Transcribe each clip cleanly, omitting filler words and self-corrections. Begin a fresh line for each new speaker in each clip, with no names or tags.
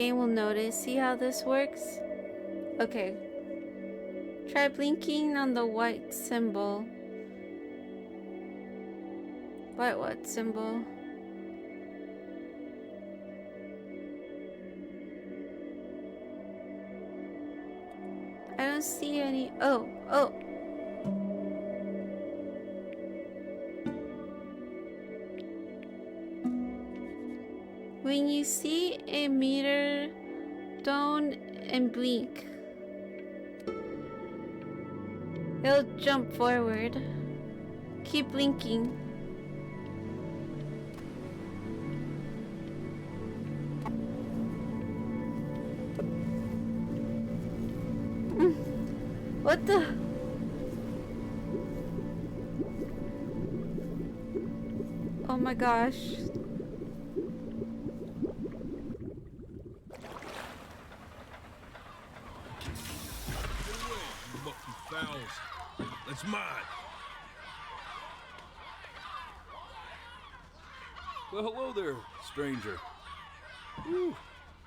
Game will notice. See how this works? Okay. Try blinking on the white symbol. What symbol? I don't see any. Oh. When you see a meter, don't and blink. It'll jump forward. Keep blinking. What the? Oh my gosh.
That's mine. Well, hello there, stranger. Whew.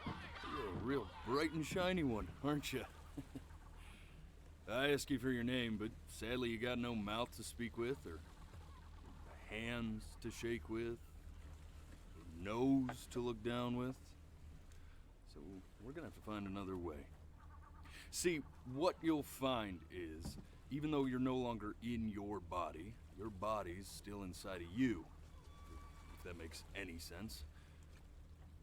You're a real bright and shiny one, aren't you? I asked you for your name, but sadly you got no mouth to speak with, or hands to shake with, or nose to look down with. So we're gonna have to find another way. See, what you'll find is, even though you're no longer in your body's still inside of you, if that makes any sense.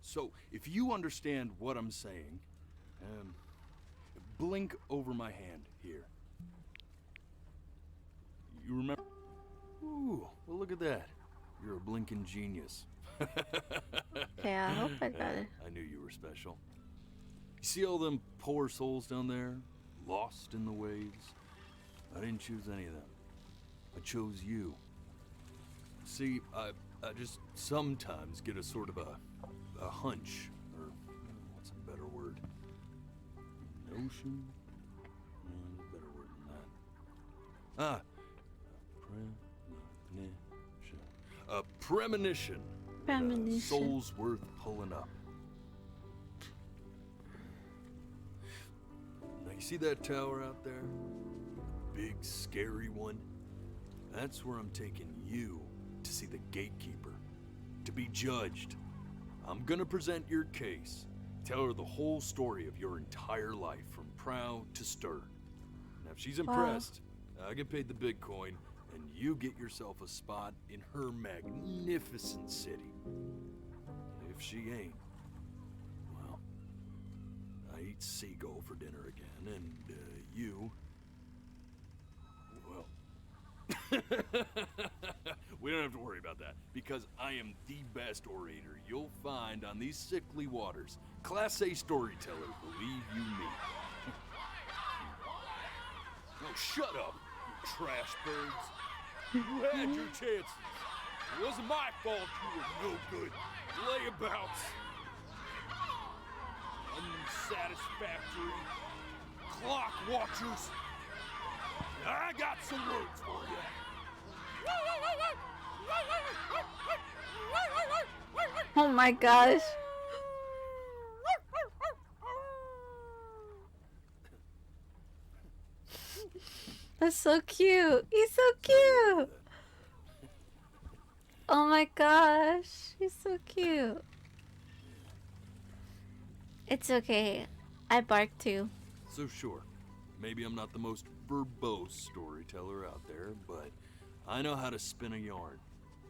So, if you understand what I'm saying, blink over my hand here. You remember? Ooh, well look at that. You're a blinking genius.
Okay, I hope I got it.
I knew you were special. You see all them poor souls down there, lost in the waves? I didn't choose any of them. I chose you. See, I just sometimes get a sort of a hunch, or what's a better word? Notion? Better word than that. A premonition.
Premonition.
Soul's worth pulling up. Now you see that tower out there? Big, scary one? That's where I'm taking you to see the gatekeeper, to be judged. I'm gonna present your case, tell her the whole story of your entire life, from prow to stern. Now if she's impressed, I get paid the big coin, and you get yourself a spot in her magnificent city. If she ain't, well, I eat seagull for dinner again, and you... well... we don't have to worry about that, because I am the best orator you'll find on these sickly waters. Class A storyteller, believe you me. Oh, shut up, you trash birds. You had your chances. It wasn't my fault you were no good. Layabouts. Unsatisfactory. Clock watchers. I got some words for you.
Oh my gosh. That's so cute. He's so cute. Oh my gosh. He's so cute. It's okay. I bark too.
So sure, maybe I'm not the most verbose storyteller out there, but I know how to spin a yarn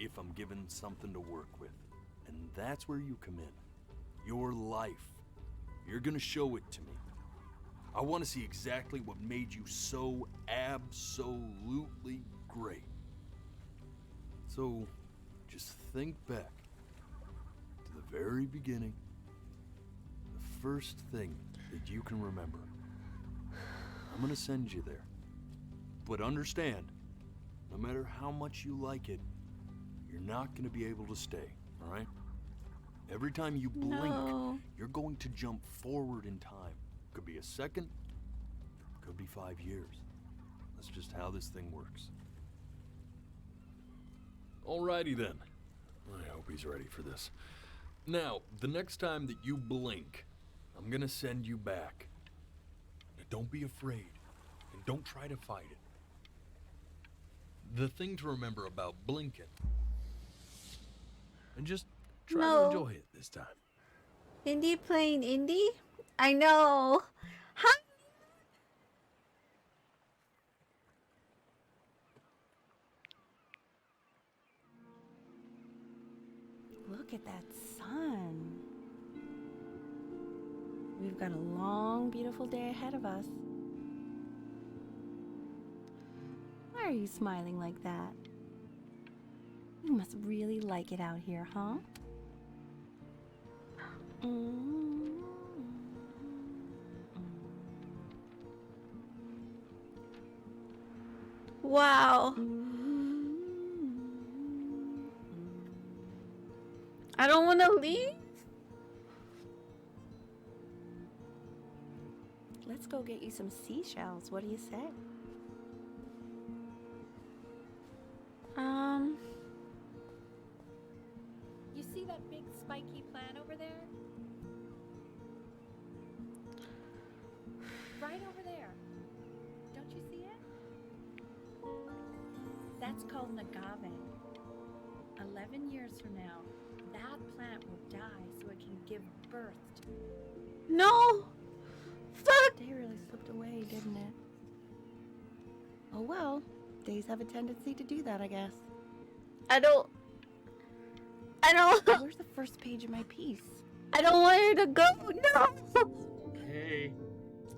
if I'm given something to work with. And that's where you come in. Your life. You're gonna show it to me. I want to see exactly what made you so absolutely great. So, just think back to the very beginning, the first thing that you can remember. I'm gonna send you there. But understand, no matter how much you like it, you're not gonna be able to stay, all right? Every time you blink, you're going to jump forward in time. Could be a second, could be 5 years. That's just how this thing works. Alrighty then. I hope he's ready for this. Now, the next time that you blink, I'm gonna send you back. Now don't be afraid, and don't try to fight it. The thing to remember about blinking, and just try to
No.
enjoy it this time.
Indy playing Indy? I know. Huh?
Look at that sun. We've got a long, beautiful day ahead of us. Why are you smiling like that? You must really like it out here, huh?
Wow. I don't want to leave.
Let's go get you some seashells. What do you say? You see that big spiky plant over there? Right over there. Don't you see it? That's called an agave. 11 years from now, that plant will die so it can give birth to...
No. Fuck.
Day really slipped away, didn't it? Oh well, days have a tendency to do that, I guess.
I don't.
Where's the first page of my piece?
I don't want her to go. No.
Hey.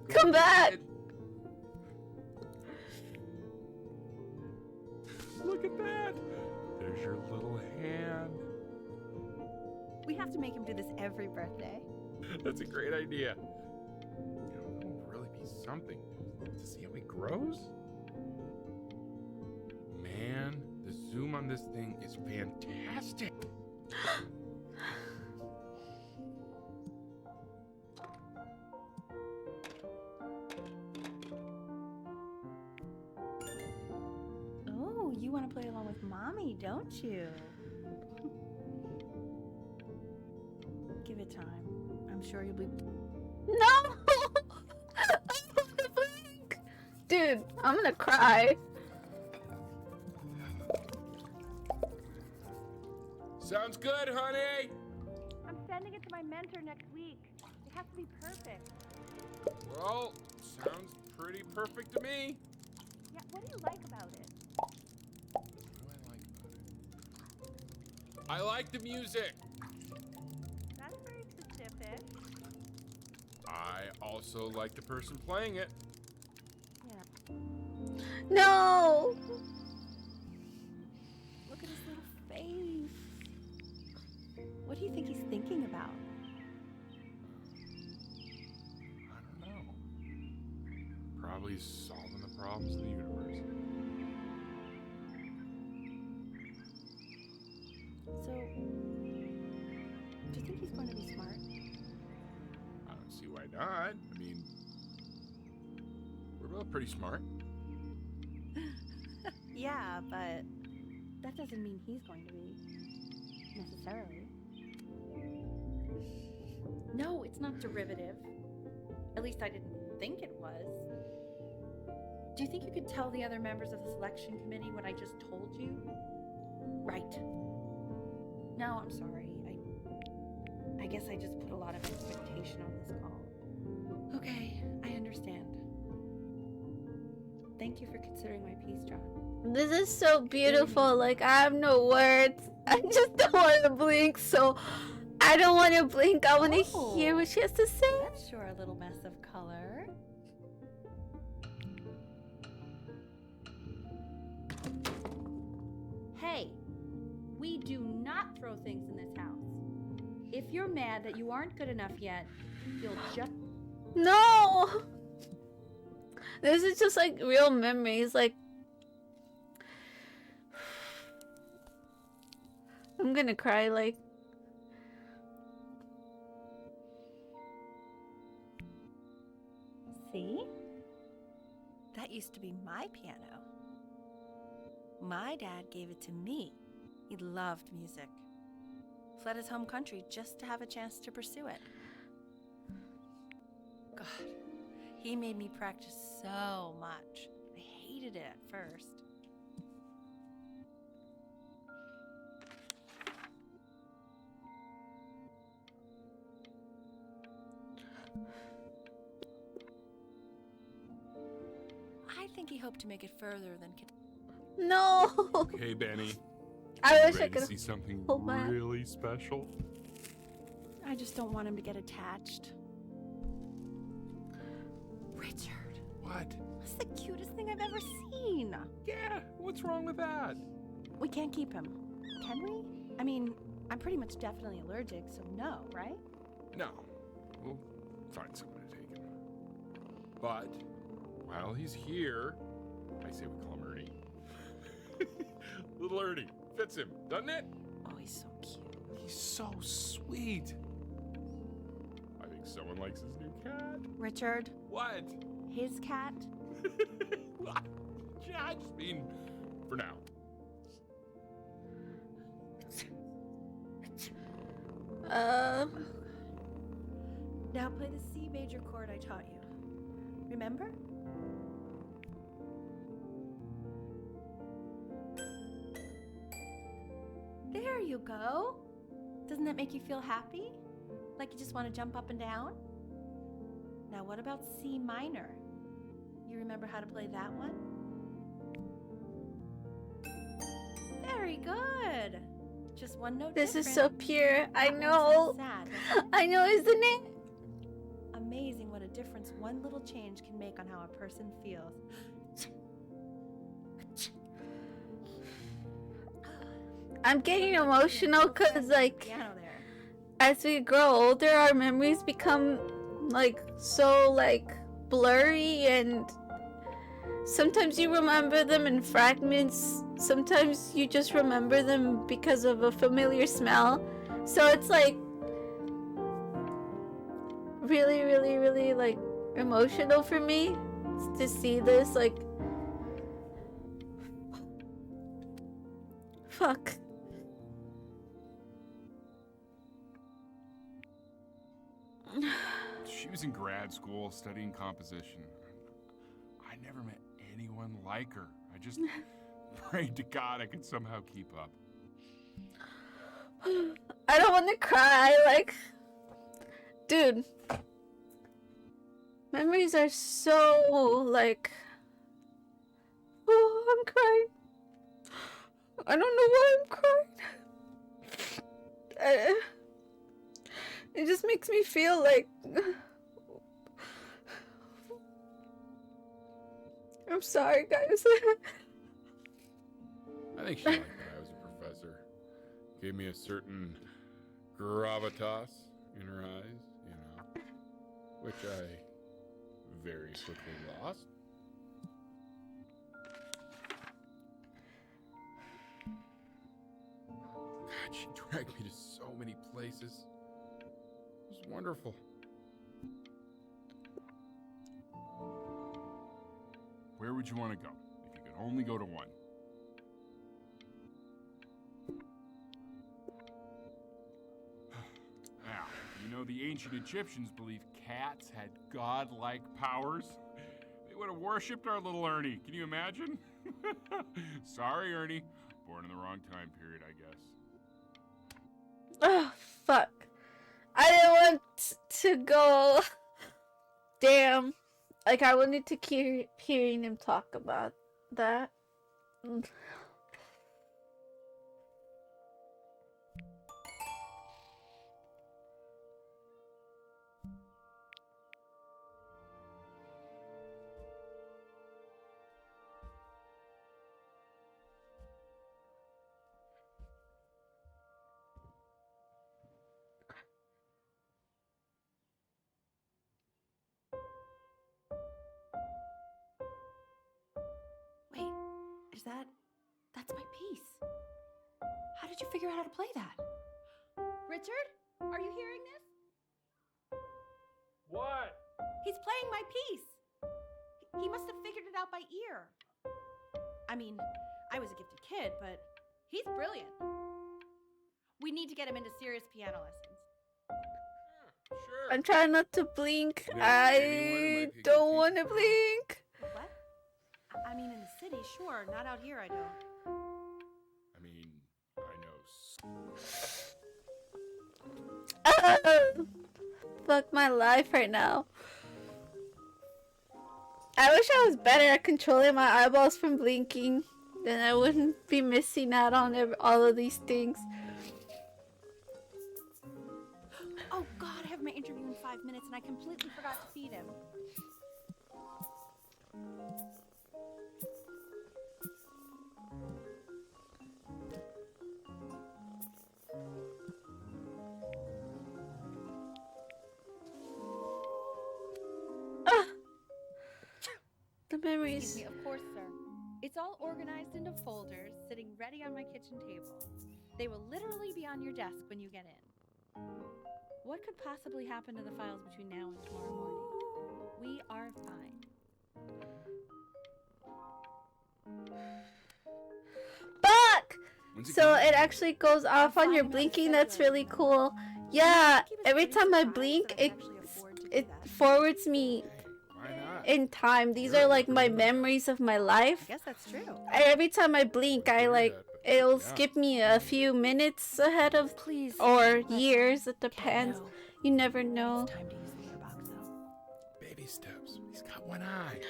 Come back.
Look at that. There's your little hand.
We have to make him do this every birthday.
That's a great idea. You know, that would really be something to see how he grows. Man, the zoom on this thing is fantastic.
Oh, you want to play along with Mommy, don't you? Give it time. I'm sure you'll be...
No. I want to blink. Dude, I'm gonna cry.
Sounds good, honey.
I'm sending it to my mentor next week. It has to be perfect.
Well, sounds pretty perfect to me.
Yeah, what do you like about it?
What do I like about it? I like the music.
That's very specific.
I also like the person playing it.
Yeah.
No.
Look at his little face. What do you think he's thinking about?
I don't know. Probably solving the problems of the universe.
So, do you think he's going to be smart?
I don't see why not. I mean, we're both pretty smart.
Yeah, but that doesn't mean he's going to be, necessarily. No, it's not derivative. At least I didn't think it was. Do you think you could tell the other members of the selection committee what I just told you? Right. No, I'm sorry. I guess I just put a lot of expectation on this call. Okay, I understand. Thank you for considering my piece, John.
This is so beautiful. Like, I have no words. I just don't want to blink, so I don't want to blink. I want to hear what she has to say.
That's sure a little mess of color. Hey, we do not throw things in this house. If you're mad that you aren't good enough yet, you'll just...
No. This is just like real memories. Like, I'm gonna cry. Like,
See? That used to be my piano. My dad gave it to me. He loved music. Fled his home country just to have a chance to pursue it. God. He made me practice so much. I hated it at first. I think he hoped to make it further than...
No.
Okay, Benny.
I wish I
Ready to
could.
see something
hold my-
really special?
I just don't want him to get attached. Richard.
What?
That's the cutest thing I've ever seen.
Yeah, what's wrong with that?
We can't keep him, can we? I mean, I'm pretty much definitely allergic, so no, right?
No. We'll find someone to take him. But while he's here, I say we call him Ernie. Little Ernie. Fits him, doesn't it?
Oh, he's so cute.
He's so sweet. I think someone likes his new cat.
Richard,
What?
his cat?
Yeah, I just mean for now.
Now play the C major chord I taught you. Remember? There you go. Doesn't that make you feel happy? Like you just want to jump up and down? Now what about C minor? You remember how to play that one? Very good. Just one note
This is
different.
so pure. I
That one
know.
sounds sad, doesn't it?
I know, isn't it?
Amazing what a difference one little change can make on how a person feels.
I'm getting emotional because, like,
Piano there.
as we grow older, our memories become, like, so, like, blurry, and sometimes you remember them in fragments. Sometimes you just remember them because of a familiar smell. So it's, like, really, really, really, like, emotional for me to see this, like, fuck.
She was in grad school studying composition. I never met anyone like her. I just prayed to God I could somehow keep up.
I don't want to cry, like, dude, memories are so, like, oh, I'm crying. I don't know why I'm crying. It just makes me feel like I'm sorry, guys.
I think she liked that I was a professor. Gave me a certain gravitas in her eyes, you know, which I very quickly lost. God, she dragged me to so many places. It was wonderful. Where would you want to go if you could only go to one? Now, you know the ancient Egyptians believed cats had godlike powers. They would have worshipped our little Ernie. Can you imagine? Sorry, Ernie. Born in the wrong time period, I guess.
Oh, fuck. I didn't want to go. Damn. Like, I wanted to keep hearing him talk about that.
Wait, that's my piece. How did you figure out how to play that? Richard, are you hearing this?
What?
He's playing my piece. He must have figured it out by ear. I mean, I was a gifted kid, but he's brilliant. We need to get him into serious piano lessons.
Sure.
I'm trying not to blink.
You know anyone who
I
might be a good
don't want to
teacher?
blink.
What? I mean, in the city, sure. Not out here, I don't.
I mean, I know.
Fuck my life right now. I wish I was better at controlling my eyeballs from blinking. Then I wouldn't be missing out on all of these things.
Oh, God, I have my interview in 5 minutes and I completely forgot to feed him.
Ah! The
Excuse
memories.
me, of course, sir. It's all organized into folders, sitting ready on my kitchen table. They will literally be on your desk when you get in. What could possibly happen to the files between now and tomorrow morning? We are fine.
Fuck!
When's it
So
coming?
it actually goes off on your
fine about
blinking. That's
scheduling.
really cool. Yeah,
Keep us
every
pretty
time I
surprised
blink,
that I can actually afford to do
it
that.
forwards me
Hey, why not?
in time. These
Sure,
are like my
sure.
memories of my
I
life.
guess that's true.
And every time I blink, I
Hear
like
that, but
it'll
yeah.
skip me a few minutes ahead of
Please.
or
But
years. It
Cat,
depends.
no.
You never know.
It's time to use the litter box, though.
Baby steps. He's got one eye.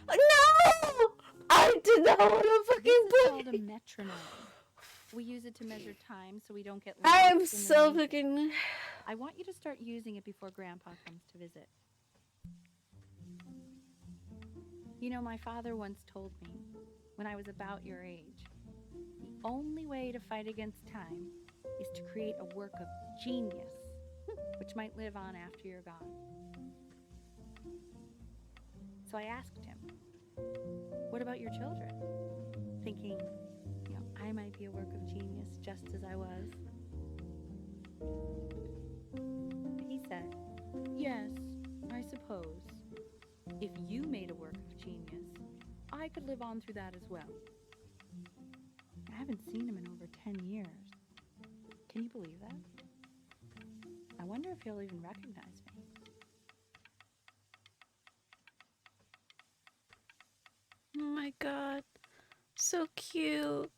No! I did not want to
This
fucking
is called a
blink.
metronome. We use it to measure time so we don't get
I
lost
am
in the
so
music.
fucking.
I want you to start using it before Grandpa comes to visit. You know, my father once told me, when I was about your age, the only way to fight against time is to create a work of genius, which might live on after you're gone. So I asked him, what about your children? Thinking, you know, I might be a work of genius just as I was. He said, yes, I suppose. If you made a work of genius, I could live on through that as well. I haven't seen him in over 10 years. Can you believe that? I wonder if he'll even recognize me.
Oh my god. So cute.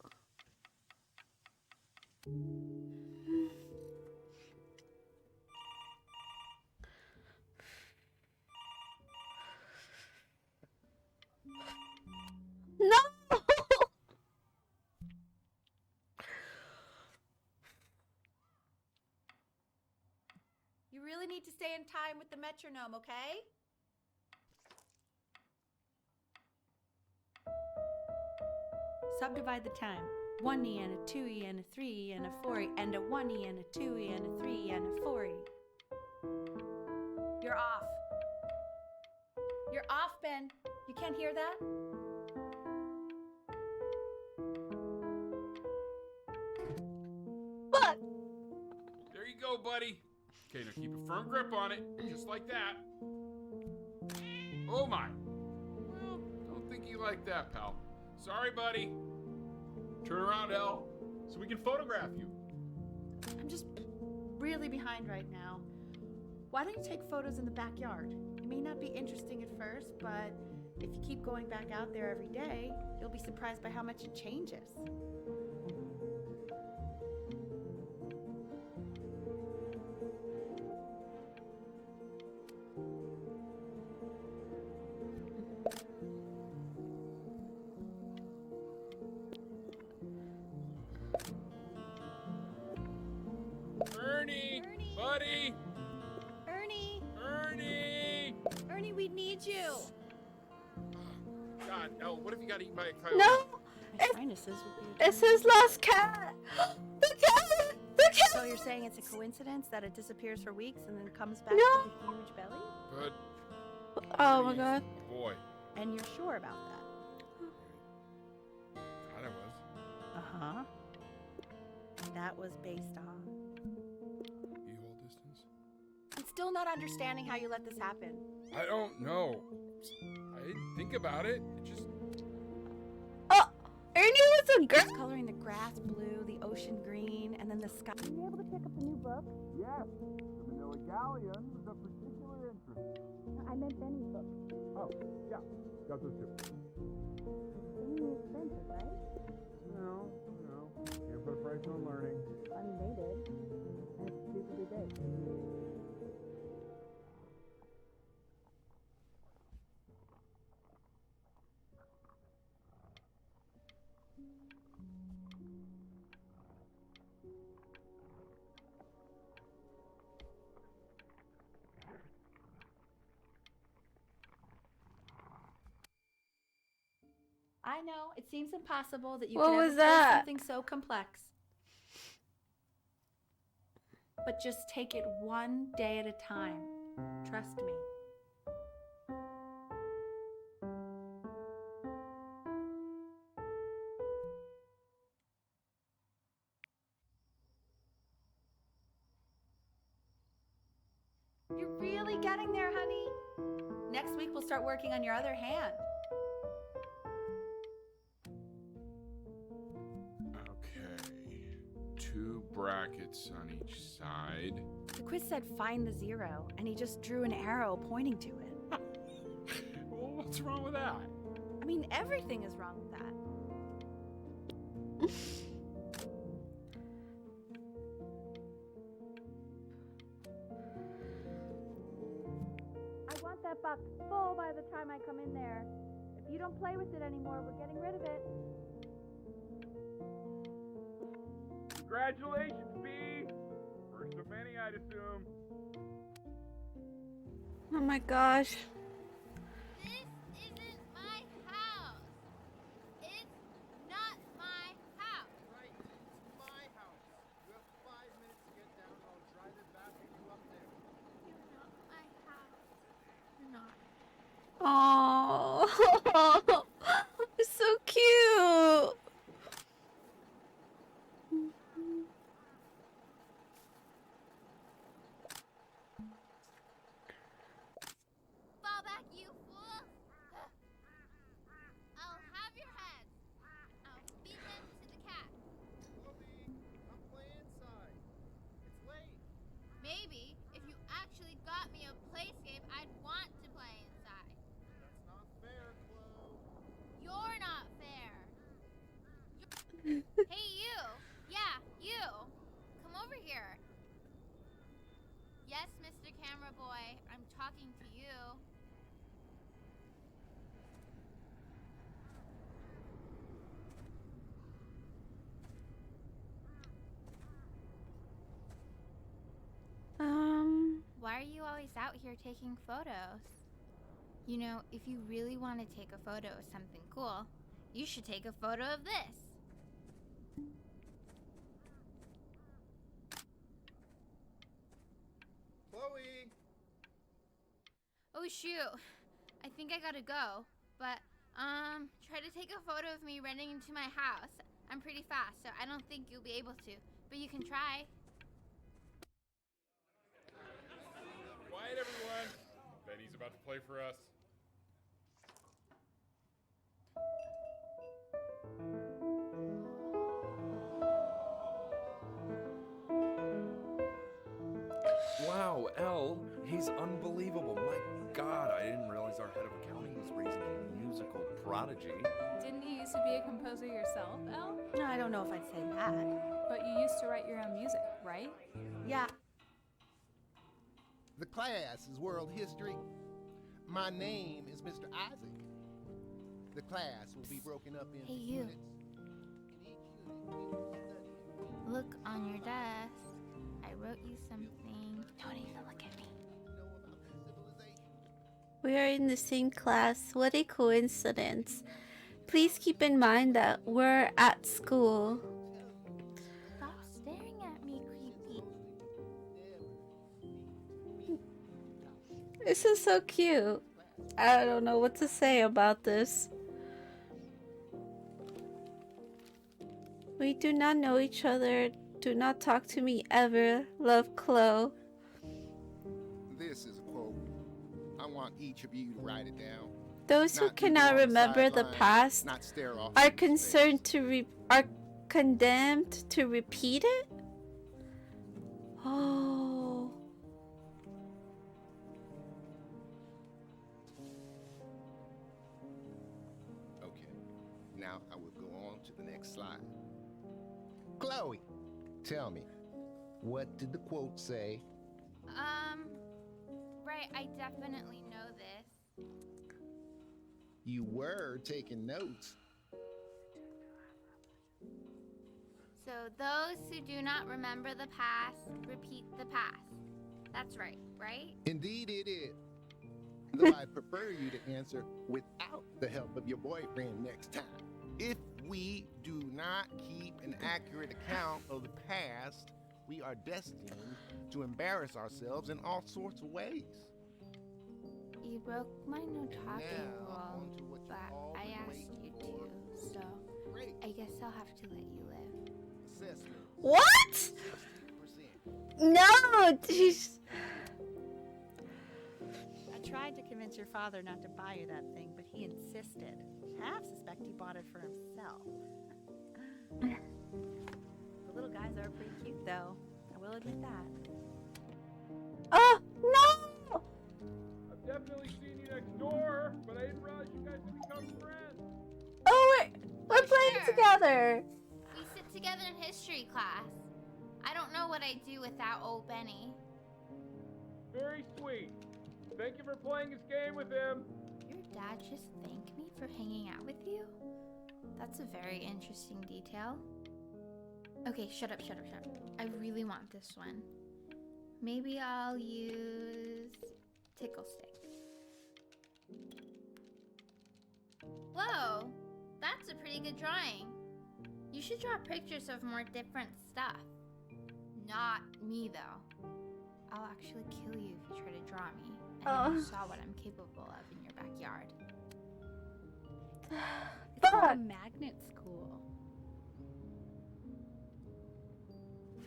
No!
You really need to stay in time with the metronome, okay? Subdivide the time. 1E and a 2E and a 3E and a 4E and a 1E and a 2E and a 3E and a 4E. You're off. You're off, Ben. You can't hear that?
Fuck!
There you go, buddy. Okay, now keep a firm grip on it, just like that. Oh my. Well, don't think you like that, pal. Sorry, buddy. Turn around, Elle, so we can photograph you.
I'm just really behind right now. Why don't you take photos in the backyard? It may not be interesting at first, but if you keep going back out there every day, you'll be surprised by how much it changes.
Ernie,
Ernie!
buddy,
Ernie!
Ernie.
Ernie, we need you!
God, Elle, what if you got eaten by a coyote?
No!
My sinuses would be...
It's his lost cat! The cat! The cat!
So you're saying it's a coincidence that it disappears for weeks and then comes back
No.
with a huge belly?
But
Oh my
Ernie's
god.
a boy.
And you're sure about that?
Thought I was.
Uh-huh. That was based on...
You hold distance?
I'm still not understanding how you let this happen.
I don't know. I didn't think about it. It just.
Oh! Ernie was a girl.
Just coloring the grass blue, the ocean green, and then the sky. Were you able to pick up the new book?
Yes, the Vanilla Galleon was of particular interest.
I meant Benny's book.
Oh, yeah, got those too.
Really expensive, right?
No, can't put a price on learning.
I mean, they did. And it's stupidly big. I know, it seems impossible that you
What
could ever
was
play
that?
something so complex. But just take it one day at a time. Trust me. You're really getting there, honey. Next week we'll start working on your other hand.
Okay, 2 brackets on each side.
The quiz said find the 0, and he just drew an arrow pointing to it.
Well, what's wrong with that?
I mean, everything is wrong with that. I want that box full by the time I come in there. If you don't play with it anymore, we're getting rid of it.
Congratulations, B! First of many, I'd assume.
Oh my gosh.
This isn't my house. It's not my house.
Right, it's my house. You have 5 minutes to get down and I'll drive it back with you up there.
You're not my house. You're not.
Oh, it's so cute.
Fall back, you fool. I'll have your heads. I'll feed them to the cat.
Chloe, come play inside. It's late.
Maybe if you actually got me a playscape, I'd want to play inside.
That's not fair, Chloe.
You're not fair. Hey, you. Yeah, you. Come over here. Yes, Mr. Camera Boy, I'm talking to you. Why are you always out here taking photos? You know, if you really want to take a photo of something cool, you should take a photo of this.
Chloe!
Oh shoot, I think I gotta go. But, try to take a photo of me running into my house. I'm pretty fast, so I don't think you'll be able to. But you can try.
Quiet, everyone. Benny's about to play for us.
Wow, L, he's unbelievable. My God, I didn't realize our head of accounting was raising a musical prodigy.
Didn't you used to be a composer yourself, Elle?
No, I don't know if I'd say that.
But you used to write your own music, right?
Yeah.
The class is world history. My name is Mr. Isaac. The class will be broken up into
Hey, you.
units. In each unit, we will study.
Look on your desk. I wrote you something. Don't even look at me.
Know about civilization.
We are in the same class. What a coincidence. Please keep in mind that we're at school.
Stop staring at me, creepy.
This is so cute. I don't know what to say about this. We do not know each other. Do not talk to me ever. Love, Chloe.
This is a quote. I want each of you to write it down.
Those who
Not people
cannot
on the
remember the
sideline,
past
not stare off
are
into space.
concerned are condemned to repeat it? Oh.
Okay, now I will go on to the next slide. Chloe, tell me, what did the quote say?
Right, I definitely know this.
You were taking notes.
So, those who do not remember the past, repeat the past. That's right, right?
Indeed it is. Though I prefer you to answer without the help of your boyfriend next time. If we do not keep an accurate account of the past, we are destined to embarrass ourselves in all sorts of ways.
You broke my no
And
talking
now,
rule,
on to what you've
but
all
I
been
asked
waiting
you
for.
to, so
Great.
I guess I'll have to let you live.
Assessment.
What?
60%.
No, she's...
I tried to convince your father not to buy you that thing, but he insisted. Half suspect he bought it for himself. The little guys are pretty cute, though. I will admit that.
Oh, no!
I've definitely seen you next door, but I didn't realize you guys had become friends.
Oh, we're playing
Sure.
together.
We sit together in history class. I don't know what I'd do without old Benny.
Very sweet. Thank you for playing this game with him.
Your dad just thanked me for hanging out with you? That's a very interesting detail. Okay, shut up. I really want this one. Maybe I'll use Tickle Stick. Whoa, that's a pretty good drawing. You should draw pictures of more different stuff. Not me, though. I'll actually kill you if you try to draw me. And you saw what I'm capable of in your backyard.
It's like
Fuck.
a magnet school.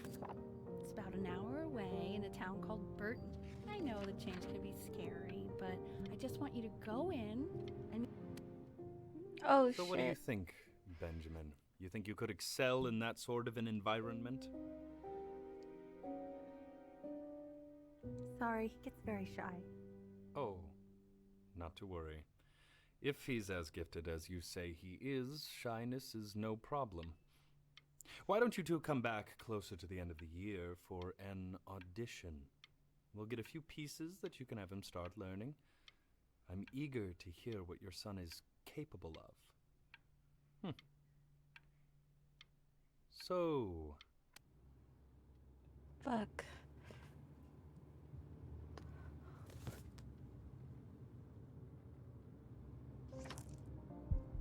It's about an hour away in a town called Burton. I know the change can be scary, but I just want you to go in and...
Oh,
So
shit.
what do you think, Benjamin? You think you could excel in that sort of an environment?
Sorry, he gets very shy.
Oh, not to worry. If he's as gifted as you say he is, shyness is no problem. Why don't you two come back closer to the end of the year for an audition? We'll get a few pieces that you can have him start learning. I'm eager to hear what your son is capable of. So,
Fuck.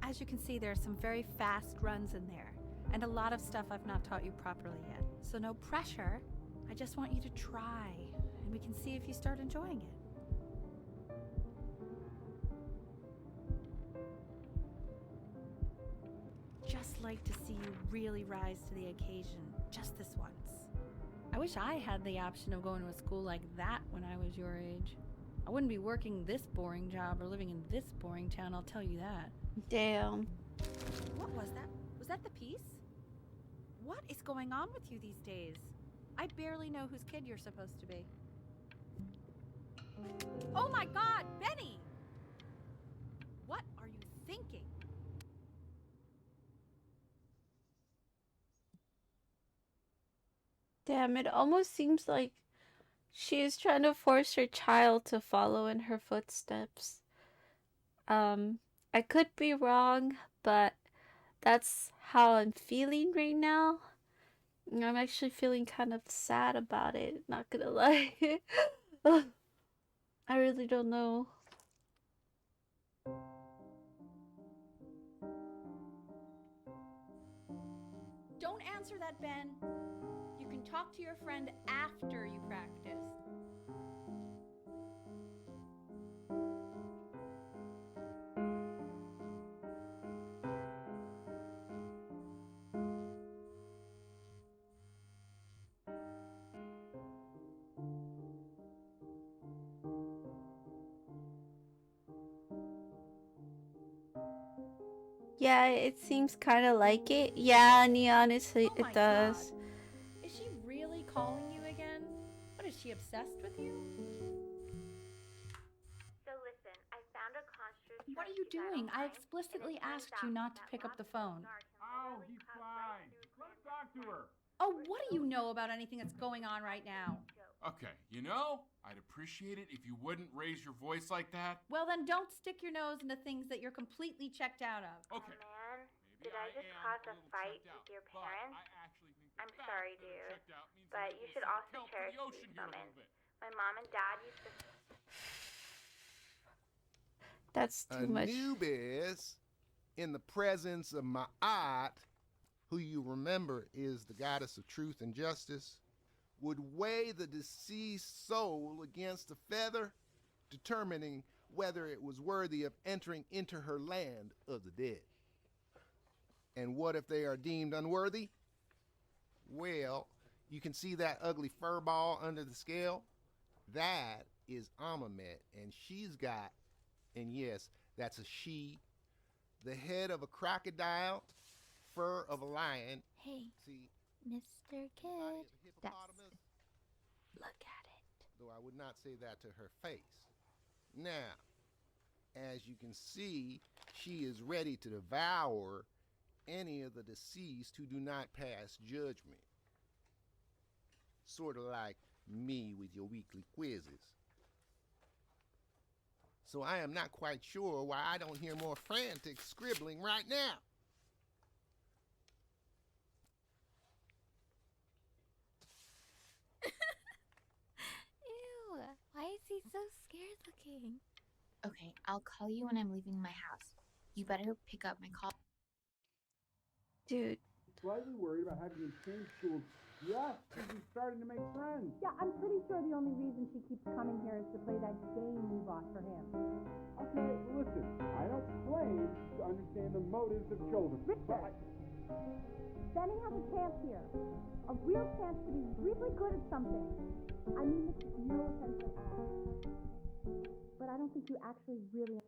As you can see, there are some very fast runs in there, and a lot of stuff I've not taught you properly yet. So no pressure. I just want you to try, and we can see if you start enjoying it. Just like to see you really rise to the occasion, just this once. I wish I had the option of going to a school like that when I was your age. I wouldn't be working this boring job or living in this boring town, I'll tell you that.
Damn.
What was that? Was that the piece? What is going on with you these days? I barely know whose kid you're supposed to be. Oh my God, Benny! What are you thinking?
Damn, it almost seems like she is trying to force her child to follow in her footsteps. I could be wrong, but that's how I'm feeling right now. I'm actually feeling kind of sad about it, not gonna lie. I really don't know.
Don't answer that, Ben. You can talk to your friend after you practice.
Yeah, it seems kind of like it. Yeah, Neon,
Oh my
it does.
God. Is she really calling you again? What, is she obsessed with you?
So listen, I found a construct
What are
chart
you
you got
doing? I
online, and
explicitly
it turns
asked you
out
not to
that
pick up the
lobster
phone.
snark can
Oh,
literally
he's
cut right
fine.
through
Let's
plants
talk to
and
her.
Oh, what do you know about anything that's going on right now?
Okay, you know, I'd appreciate it if you wouldn't raise your voice like that.
Well, then don't stick your nose into things that you're completely checked out of.
Oh
Okay.
man,
Maybe
did I just
am
cause a
a little
fight
checked out,
with your
but
parents?
I actually think
I'm
the fact
sorry,
that I'm
dude,
checked out means
but
I'm
you
able to
should
see the
also
kelp
cherish
through the ocean
these
here a little
moments.
bit.
My mom and dad used to.
That's too much.
Anubis, in the presence of Ma'at, who you remember is the goddess of truth and justice, would weigh the deceased soul against a feather, determining whether it was worthy of entering into her land of the dead. And what if they are deemed unworthy? Well, you can see that ugly fur ball under the scale? That is Amamet, and she's got, and yes, that's a she, the head of a crocodile, fur of a lion.
Hey,
See,
Mr.
the body
Kid.
of a
That's.
hippopotamus,
Look at it.
though I would not say that to her face. Now, as you can see, she is ready to devour any of the deceased who do not pass judgment. Sort of like me with your weekly quizzes. So I am not quite sure why I don't hear more frantic scribbling right now.
Ew. Why is he so scared looking? Okay, I'll call you when I'm leaving my house. You better pick up my call.
Dude,
Slightly worried about having to change schools just as he's starting to make friends.
Yeah, I'm pretty sure the only reason she keeps coming here is to play that game you bought for him.
Okay, listen, I don't claim to understand the motives of children.
Richard! Benny has a chance here. A real chance to be really good at something. I mean this with no offense at all. But I don't think you actually really...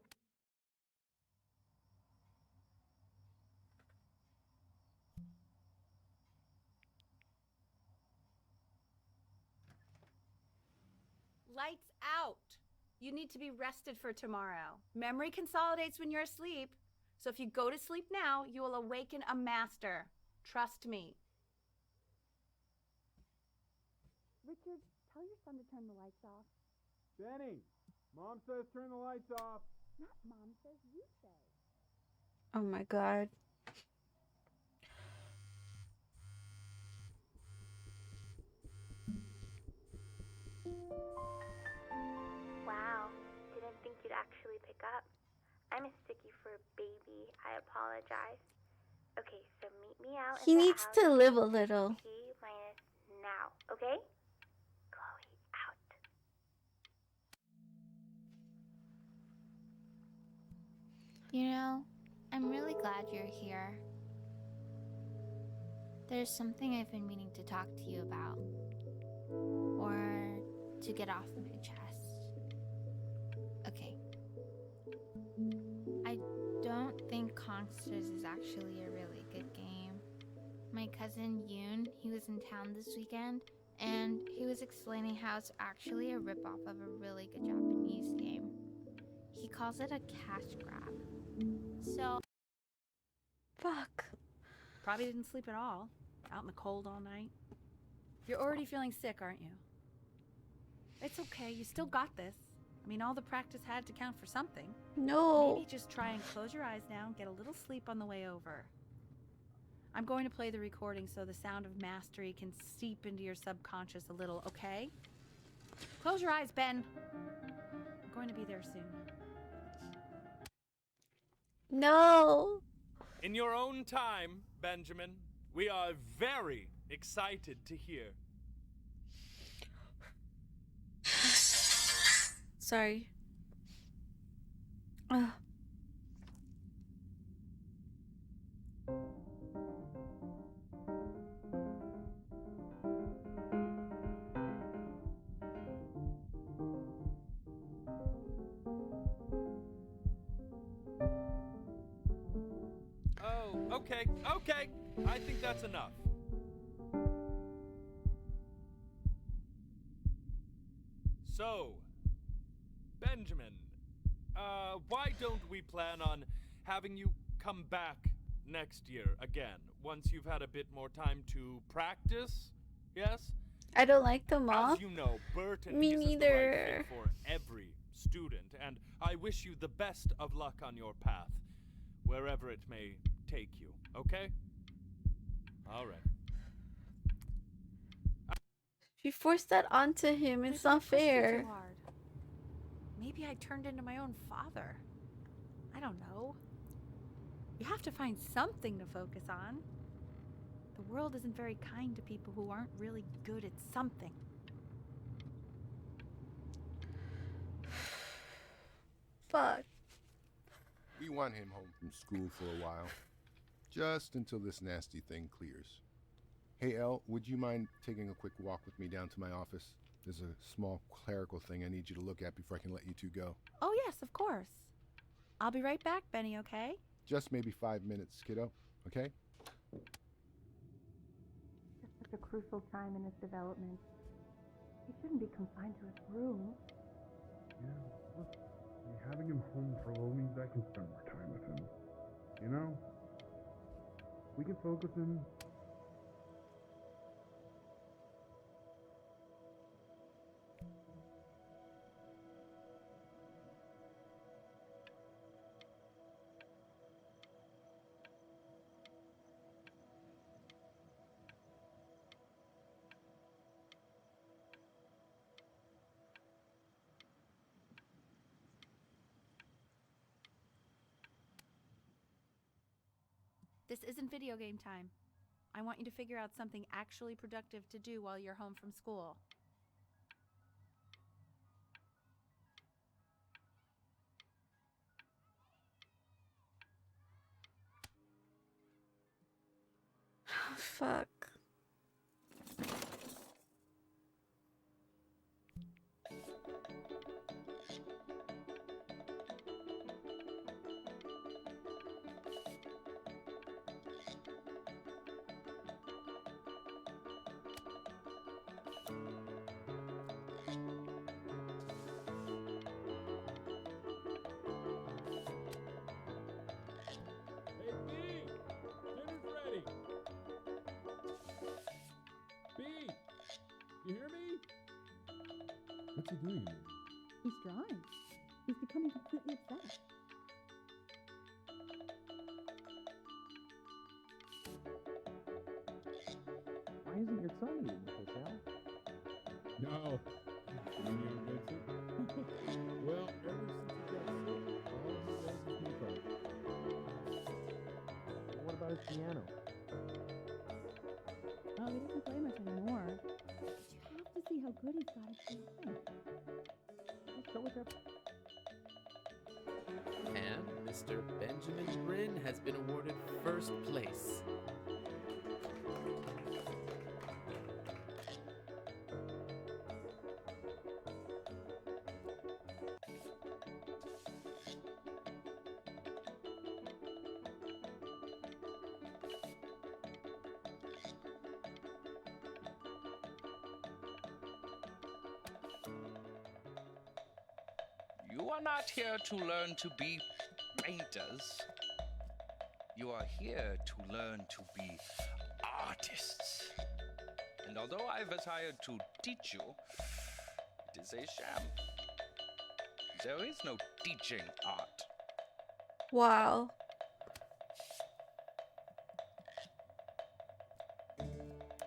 Lights out! You need to be rested for tomorrow. Memory consolidates when you're asleep. So if you go to sleep now, you will awaken a master. Trust me. Richard, tell your son to turn the lights off.
Benny, Mom says turn the lights off.
Not Mom says, you say.
oh my god.
Wow, didn't think you'd actually pick up. I mistook you for a baby. I apologize. Okay, so meet me out
He
in the
needs
house.
to live a little.
T minus now, okay? Chloe, out.
You know, I'm really glad you're here. There's something I've been meaning to talk to you about. Or to get off my chest. Okay. I don't think Consters is actually a really good game. My cousin Yoon, he was in town this weekend, and he was explaining how it's actually a ripoff of a really good Japanese game. He calls it a cash grab. So
Fuck.
Probably didn't sleep at all. Out in the cold all night. You're already feeling sick, aren't you? It's okay. You still got this. I mean, all the practice had to count for something.
No.
Maybe just try and close your eyes now and get a little sleep on the way over. I'm going to play the recording so the sound of mastery can seep into your subconscious a little, okay? Close your eyes, Ben. I'm going to be there soon.
No.
In your own time, Benjamin, we are very excited to hear.
Sorry. Ugh.
Okay, okay. I think that's enough. So, Benjamin, why don't we plan on having you come back next year again, once you've had a bit more time to practice? Yes?
I don't like them all.
As you know, Burton
Me
isn't the right
neither.
fit for every student, and I wish you the best of luck on your path, wherever it may take you, okay? All right.
If you force that onto him,
But
it's
if I
not
pushed you
fair.
too hard, maybe I turned into my own father. I don't know. You have to find something to focus on. The world isn't very kind to people who aren't really good at something.
Fuck.
We want him home from school for a while. Just until this nasty thing clears. Hey, Elle, would you mind taking a quick walk with me down to my office? There's a small clerical thing I need you to look at before I can let you two go.
Oh, yes, of course. I'll be right back, Benny, okay?
Just maybe 5 minutes, kiddo, okay?
It's such a crucial time in his development. He shouldn't be confined to his room.
Yeah, look, having him home for a little means I can spend more time with him. You know? We can focus him.
This isn't video game time. I want you to figure out something actually productive to do while you're home from school.
Fuck.
Hey, B! Dinner's ready! B! You hear me?
What's he doing in there?
He's drawing. He's becoming completely obsessed.
Why isn't your son eating with us, Al? No. You mean Vincent? Well, ever since he got sick, all he does is make art. What about his piano?
Oh, he doesn't play much anymore. But you have to see how good he's got at drawing.
Let's go with that.
And Mr. Benjamin Bryn has been awarded first place.
You are not here to learn to be painters. You are here to learn to be artists. And although I've hired to teach you, it is a sham. There is no teaching art.
Wow.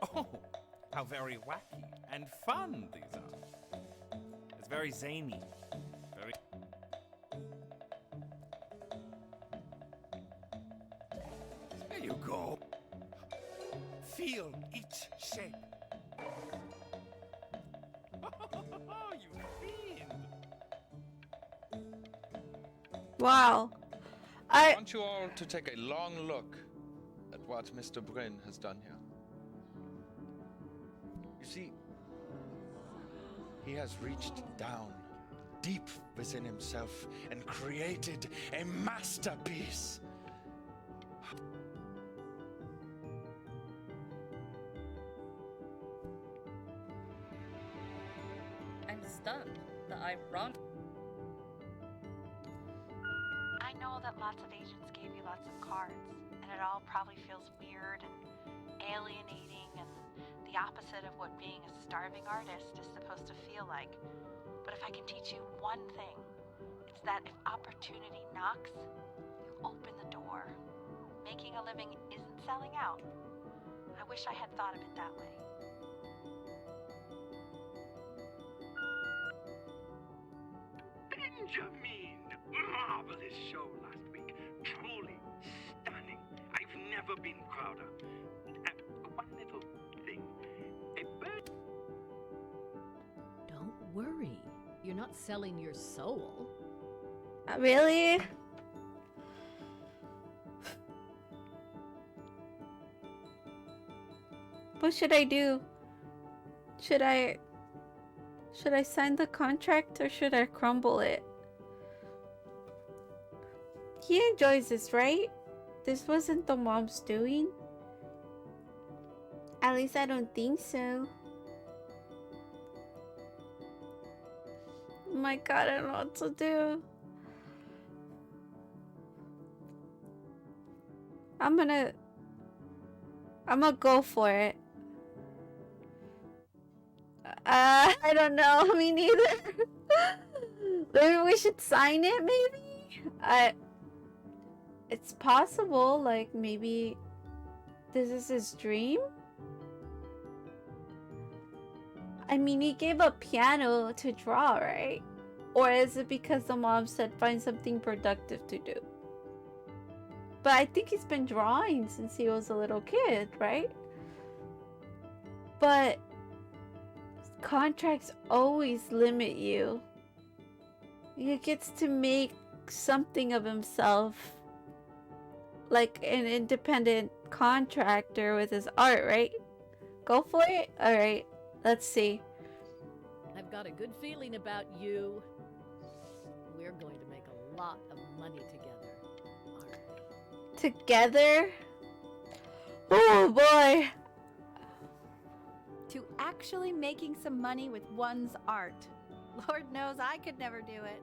Oh, how very wacky and fun these are. It's very zany. Very. There you go. Feel each shape. You fiend.
Wow.
I want you all to take a long look at what Mr. Bryn has done here. You see, he has reached down deep within himself and created a masterpiece.
done. The ironic.
I know that lots of agents gave you lots of cards, and it all probably feels weird and alienating and the opposite of what being a starving artist is supposed to feel like. But if I can teach you one thing, it's that if opportunity knocks, you open the door. Making a living isn't selling out. I wish I had thought of it that way.
Benjamin! Marvelous show last week. Truly stunning. I've never been prouder. One little thing. A bird.
Don't worry. You're not selling your soul.
Really? What should I do? Should I sign the contract or should I crumble it? He enjoys this, right? This wasn't the mom's doing. At least I don't think so. Oh my god, I don't know what to do. I'm gonna go for it. I don't know. Me neither. Maybe we should sign it, maybe? It's possible, like, maybe this is his dream? I mean, he gave a piano to draw, right? Or is it because the mom said find something productive to do? But I think he's been drawing since he was a little kid, right? But contracts always limit you. He gets to make something of himself, like an independent contractor with his art, right? Go for it? Alright, let's see.
I've got a good feeling about you. We're going to make a lot of money together, aren't we?
Together? Oh boy!
To actually making some money with one's art. Lord knows I could never do it.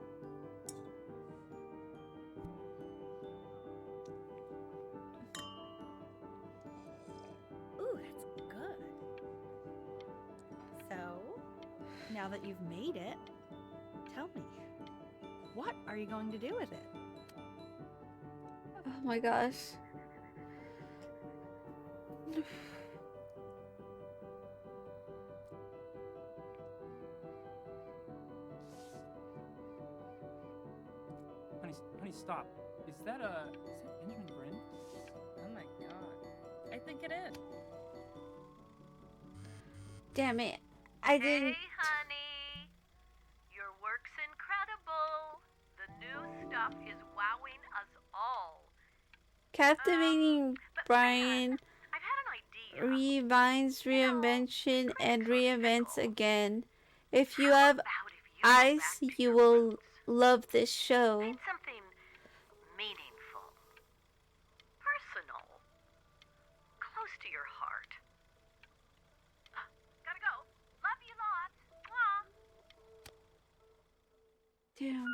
Ooh, that's good. So, now that you've made it, tell me, what are you going to do with it?
Oh my gosh.
Honey, stop. Is that Benjamin Brin?
Oh my god. I think it is.
Damn it. I didn't.
Hey, honey. Your work's incredible. The new stuff is wowing us all.
Captivating Brian revines reinvention and reinvents again. If you have eyes, you will love this show.
Made something meaningful, personal, close to your heart. Gotta go. Love you lots. Mwah.
Damn.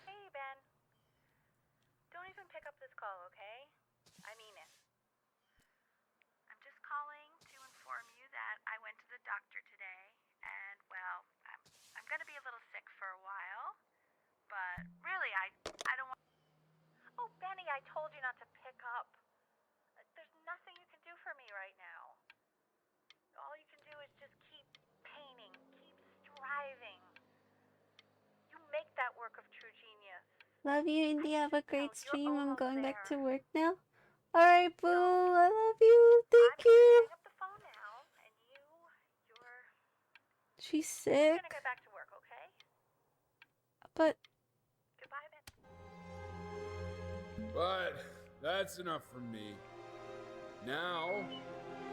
Hey, Ben. Don't even pick up this call, okay? I mean it. I'm just calling to inform you that I went to the doctor today, and, well, I'm gonna be a little sick for a while, but really, I don't want... Oh, Benny, I told you not to pick up. There's nothing you can do for me right now. All you can do is just keep painting, keep striving. You make that work of true genius.
Love you, Indy. Have a great stream. I'm going back to work now. Alright, boo. I love you. Thank you.
Hang up the phone now, and you're...
She's sick.
I'm gonna get back to work, okay?
But
Goodbye, Ben.
But that's enough from me. Now,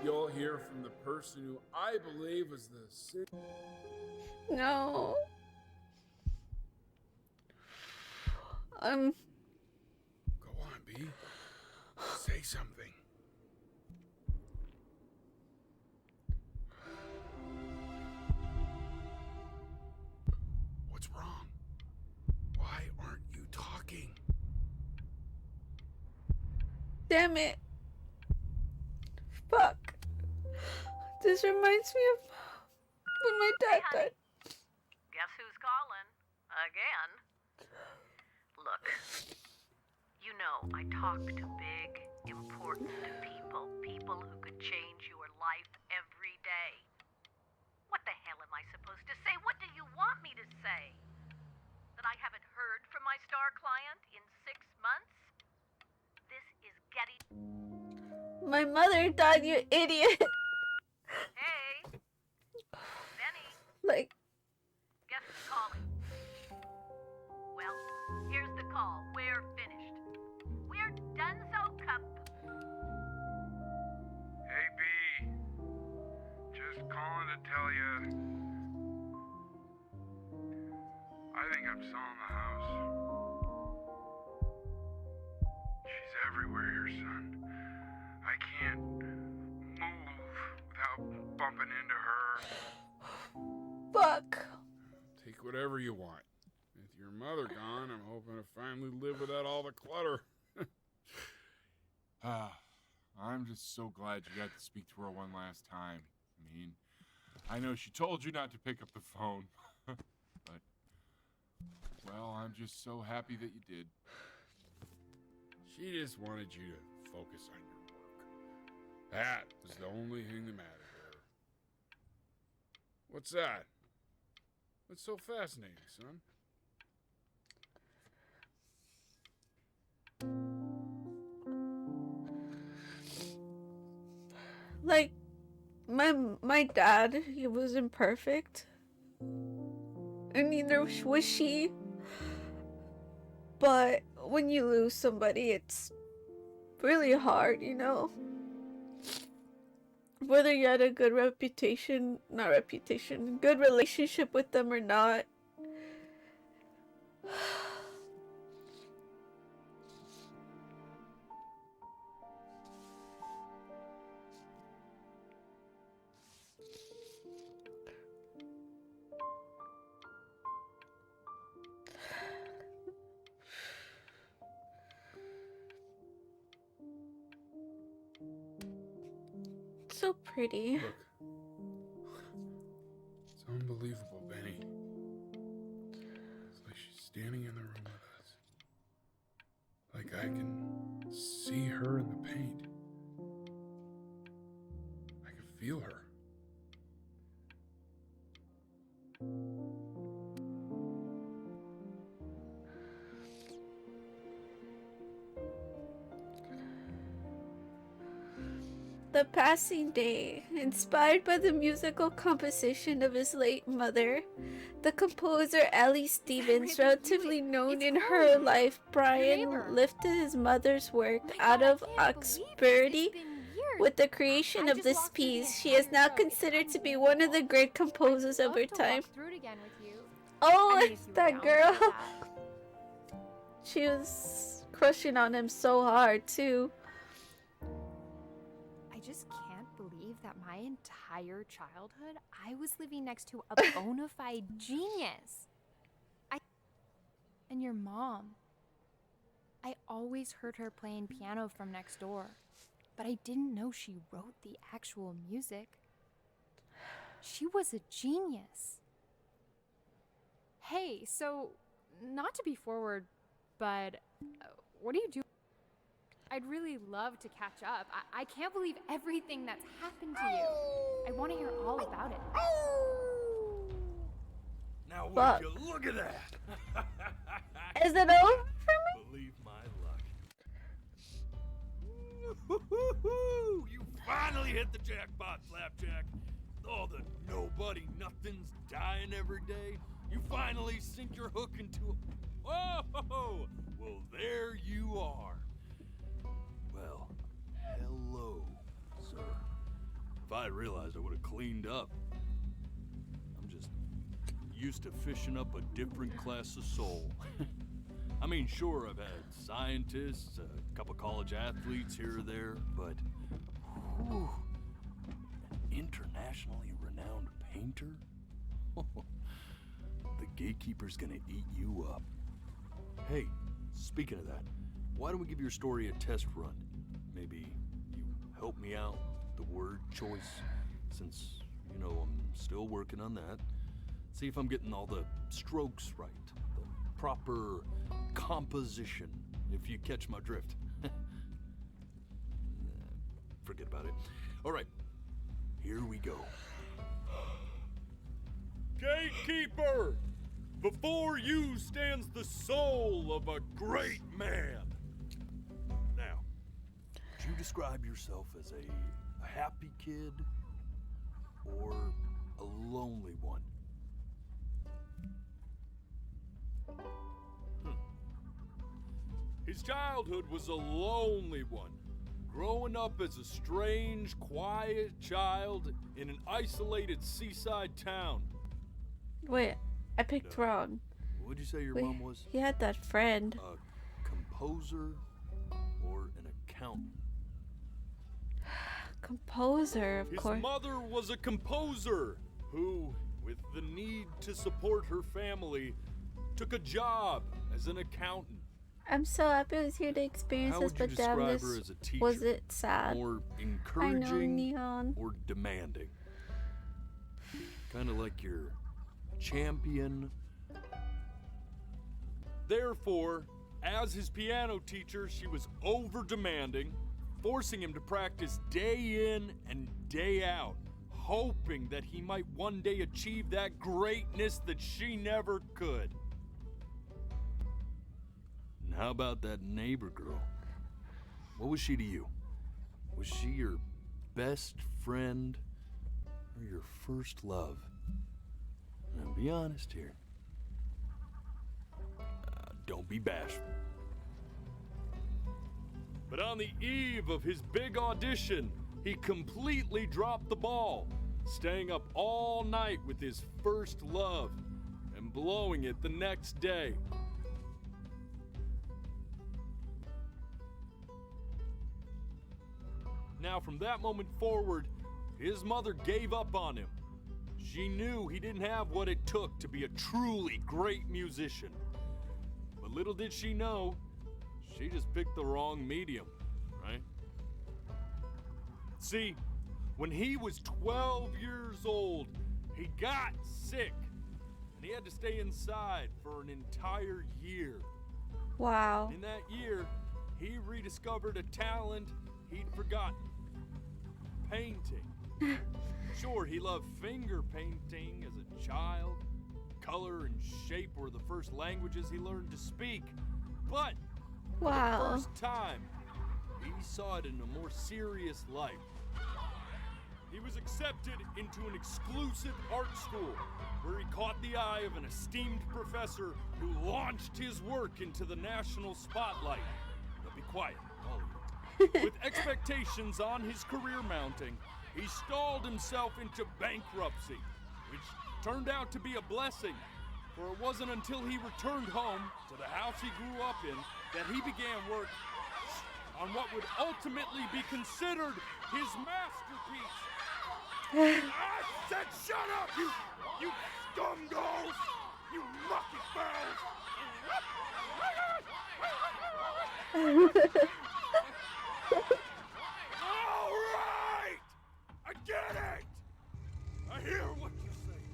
you'll hear from the person who I believe was the
no.
Go on, B. Say something.
Damn it. Fuck. This reminds me of when my dad died.
Guess who's calling? Again? Look, you know I talk to big, important people. People who could change your life every day. What the hell am I supposed to say? What do you want me to say? That I haven't heard from my star client in 6 months? This is getting...
My mother died, you idiot.
Hey! Benny!
Like...
Guess who's calling? Well, here's the call. We're finished. We're donezo, cup.
Hey, B. Just calling to tell you. I think I'm selling the house. She's everywhere here, son. I can't move without bumping into her.
Fuck.
Take whatever you want. With your mother gone, I'm hoping to finally live without all the clutter. I'm just so glad you got to speak to her one last time. I mean, I know she told you not to pick up the phone, but, well, I'm just so happy that you did. She just wanted you to focus on your work. That was the only thing that mattered to her. What's that? What's so fascinating, son?
Like, my dad, he wasn't perfect. And neither was she. But when you lose somebody, it's really hard, you know? Whether you had a good good relationship with them or not. So pretty.
Look. It's unbelievable, Benny. It's like she's standing in the room with us. Like I can see her in the paint. I can feel her.
The Passing Day, inspired by the musical composition of his late mother, the composer Ellie Stevens, relatively known in her life, Brian lifted his mother's work out of obscurity with the creation of this piece. She is now considered to be one of the great composers of her time. Oh, that girl! She was crushing on him so hard, too.
I just can't believe that my entire childhood I was living next to a bona fide genius. And your mom. I always heard her playing piano from next door, but I didn't know she wrote the actual music. She was a genius. Hey, so, not to be forward, but what do you do? I'd really love to catch up. I can't believe everything that's happened to you. I want to hear all about it.
Now would
Fuck.
you look at that?
Is it over for me?
Believe my luck. You finally hit the jackpot, Flapjack. Oh, the nobody nothing's dying every day. You finally sink your hook into a... Oh, well, there you are. Well, hello, sir. If I had realized, I would have cleaned up. I'm just used to fishing up a different class of soul. I mean, sure, I've had scientists, a couple college athletes here or there, but whew, an internationally renowned painter? The gatekeeper's gonna eat you up. Hey, speaking of that, why don't we give your story a test run? maybe you help me out with the word choice, since, you know, I'm still working on that. See if I'm getting all the strokes right, the proper composition, if you catch my drift. Forget about it. All right, here we go. Gatekeeper! Before you stands the soul of a great man. Now, would you describe yourself as a happy kid or a lonely one? His childhood was a lonely one, growing up as a strange, quiet child in an isolated seaside town.
Wait, I picked wrong.
What'd you say your
Wait,
mom was?
he had that friend.
A composer or an accountant?
Composer, of course.
His mother was a composer who, with the need to support her family, took a job as an accountant.
I'm so happy I was here to experience
How
this,
would you
but damn,
describe
this
her as a teacher?
was it sad.
More
I know,
encouraging
Neon.
or demanding? Kind of like your champion. Therefore, as his piano teacher, she was over-demanding, forcing him to practice day in and day out, hoping that he might one day achieve that greatness that she never could. And how about that neighbor girl? What was she to you? Was she your best friend or your first love? Now be honest here. Don't be bashful. But on the eve of his big audition, he completely dropped the ball, staying up all night with his first love and blowing it the next day. Now, from that moment forward, his mother gave up on him. She knew he didn't have what it took to be a truly great musician. But little did she know, she just picked the wrong medium, right? See, when he was 12 years old, he got sick, and he had to stay inside for an entire year.
Wow.
In that year, he rediscovered a talent he'd forgotten. Painting. Sure, he loved finger painting as a child. Color and shape were the first languages he learned to speak. But for the first time, he saw it in a more serious light. He was accepted into an exclusive art school where he caught the eye of an esteemed professor who launched his work into the national spotlight. Now be quiet, all of you. With expectations on his career mounting, he stalled himself into bankruptcy, which turned out to be a blessing, for it wasn't until he returned home to the house he grew up in that he began work on what would ultimately be considered his masterpiece. I said shut up, you scumballs! You mucky fowls! All right! I get it! I hear what you're saying.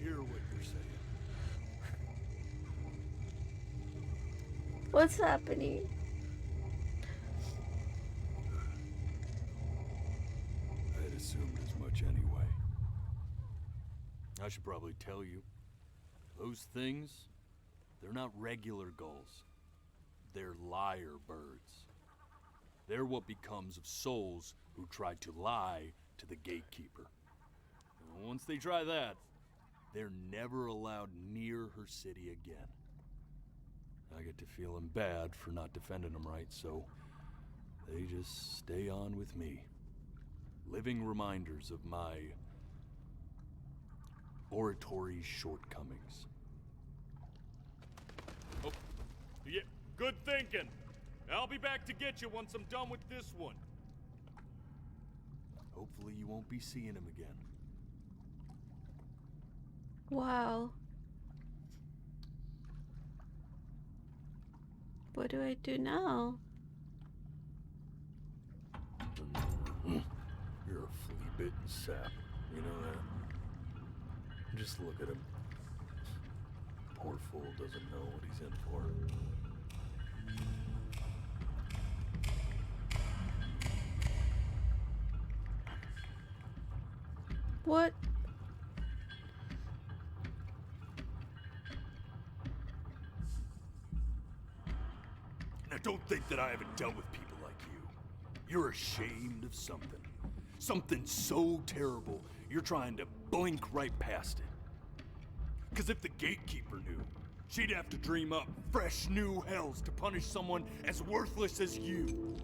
I hear what you're saying.
What's happening?
I had assumed as much anyway. I should probably tell you, those things, they're not regular gulls. They're lyre birds. They're what becomes of souls who try to lie to the gatekeeper. And once they try that, they're never allowed near her city again. I get to feeling bad for not defending them right, so they just stay on with me. Living reminders of my oratory shortcomings. Oh, yeah, good thinking. I'll be back to get you once I'm done with this one. Hopefully you won't be seeing him again.
Wow. What do I do now?
You're a flea-bitten sap. You know that? Just look at him. Poor fool doesn't know what he's in for.
What?
Now don't think that I haven't dealt with people like you. You're ashamed of something. Something so terrible, you're trying to blink right past it. Because if the gatekeeper knew, she'd have to dream up fresh new hells to punish someone as worthless as you.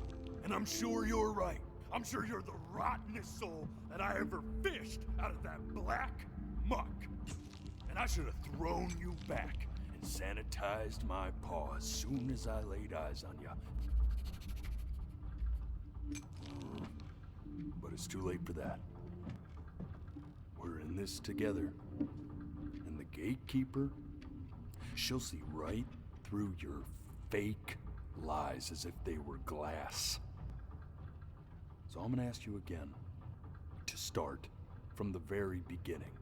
And I'm sure you're right. I'm sure you're the rottenest soul that I ever fished out of that black muck. And I should have thrown you back and sanitized my paw as soon as I laid eyes on you. But it's too late for that. We're in this together. And the gatekeeper, she'll see right through your fake lies as if they were glass. So I'm gonna ask you again to start from the very beginning.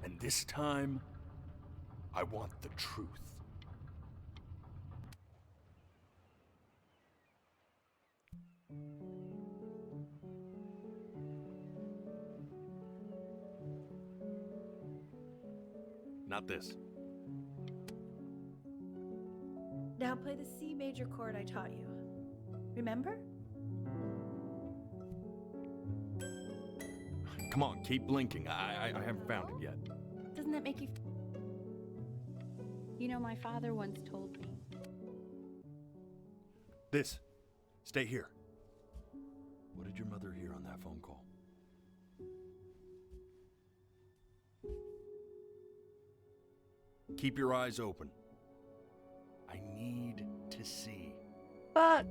And this time, I want the truth. Not this.
Now play the C major chord I taught you. Remember?
Come on, keep blinking. I haven't found it yet.
Doesn't that make you...
You know, my father once told me.
This. Stay here. What did your mother hear on that phone call? Keep your eyes open. I need to see.
Fuck.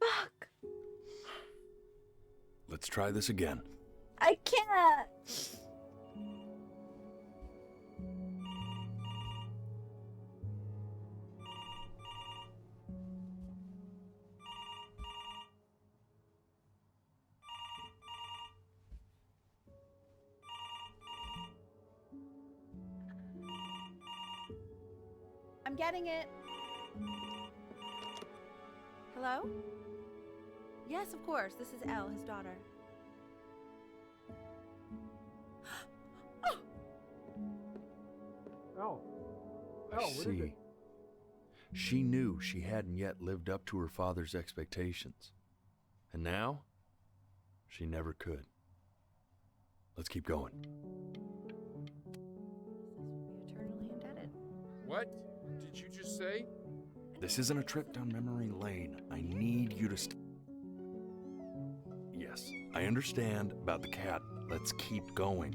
Fuck.
Let's try this again.
I can't.
I'm getting it. Hello? Yes, of course. This is Elle, his daughter.
Oh.
I
What is
see.
it?
She knew she hadn't yet lived up to her father's expectations. And now, she never could. Let's keep going.
Eternally indebted.
What did you just say?
This isn't a trip down memory lane. I need you to Yes, I understand about the cat. Let's keep going.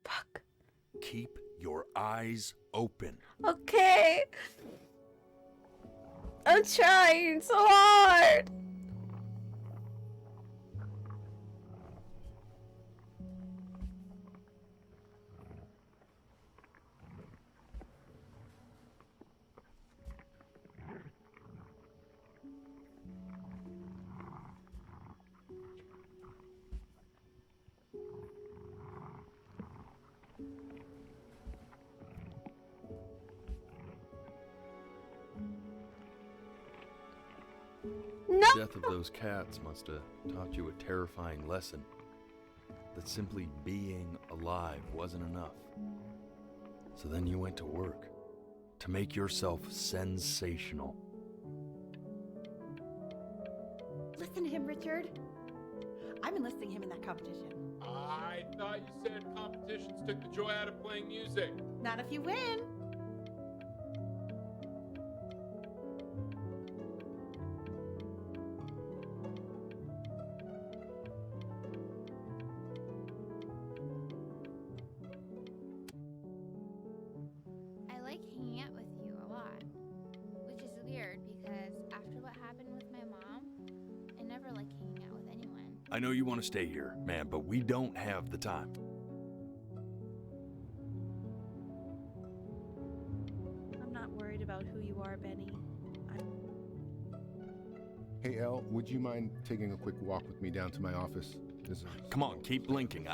Fuck.
Keep your eyes open.
Okay. I'm trying so hard. No!
The death of those cats must have taught you a terrifying lesson. That simply being alive wasn't enough. So then you went to work to make yourself sensational.
Listen to him, Richard. I'm enlisting him in that competition.
I thought you said competitions took the joy out of playing music.
Not if you win.
I know you want to stay here, man, but we don't have the time.
I'm not worried about who you are, Benny.
Hey, Elle, would you mind taking a quick walk with me down to my office?
Come on, keep blinking.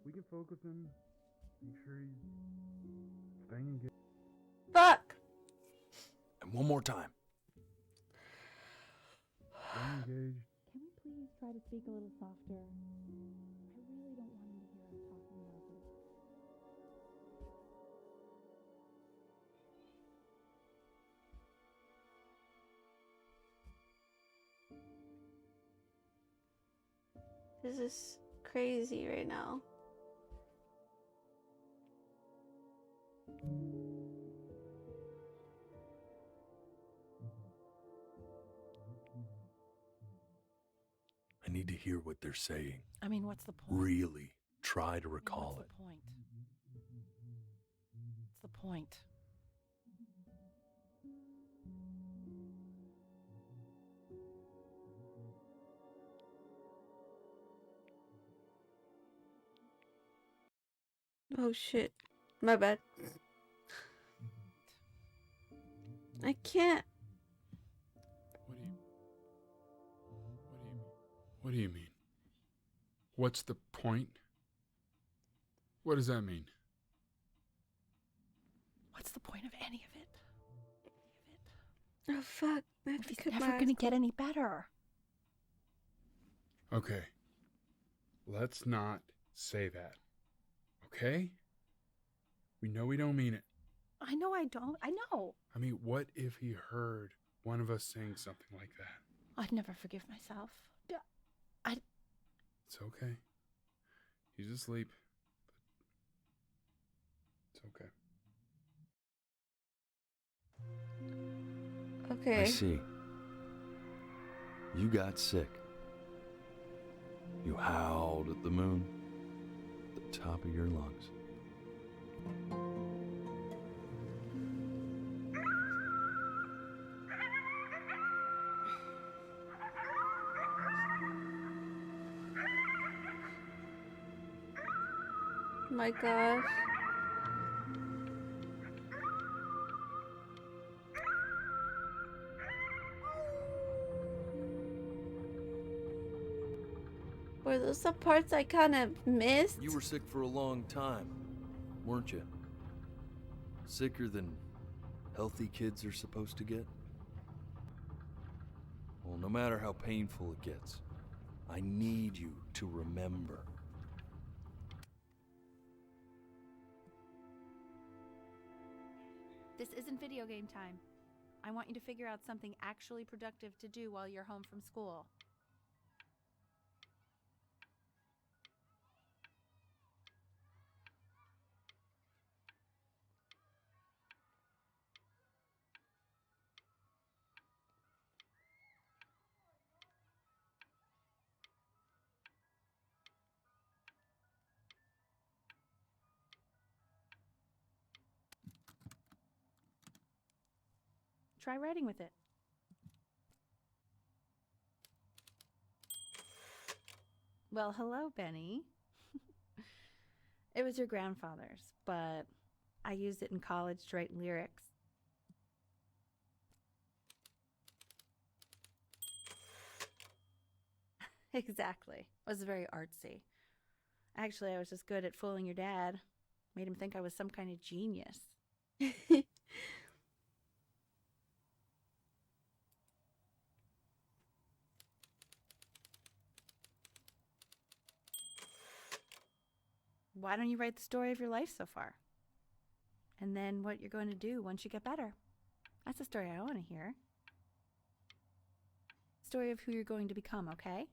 We can focus him. Make sure he's staying engaged.
Fuck!
And one more time.
Staying engaged.
Can we please try to speak a little softer? I really don't want him to hear us talking about this.
This is crazy right now.
I need to hear what they're saying.
I mean, what's the point?
Really try to recall
What's the point? What's the point?
Oh shit. My bad. I can't.
What do you mean? What's the point? What does that mean?
What's the point of any of it?
Oh fuck. I have to
It's
cut
never
my
gonna
eyes
get any better.
Okay. Let's not say that. Okay? We know we don't mean it.
I know I don't. I know.
I mean, what if he heard one of us saying something like that?
I'd never forgive myself.
It's okay. He's asleep. But it's okay.
Okay.
I see. You got sick. You howled at the moon at the top of your lungs.
My gosh. Were those the parts I kind of missed?
You were sick for a long time, weren't you? Sicker than healthy kids are supposed to get? Well, no matter how painful it gets, I need you to remember.
This isn't video game time. I want you to figure out something actually productive to do while you're home from school. Try writing with it. Well, hello, Benny. It was your grandfather's, but I used it in college to write lyrics. Exactly. It was very artsy. Actually, I was just good at fooling your dad. Made him think I was some kind of genius. Why don't you write the story of your life so far? And then what you're going to do once you get better. That's the story I want to hear. Story of who you're going to become, okay?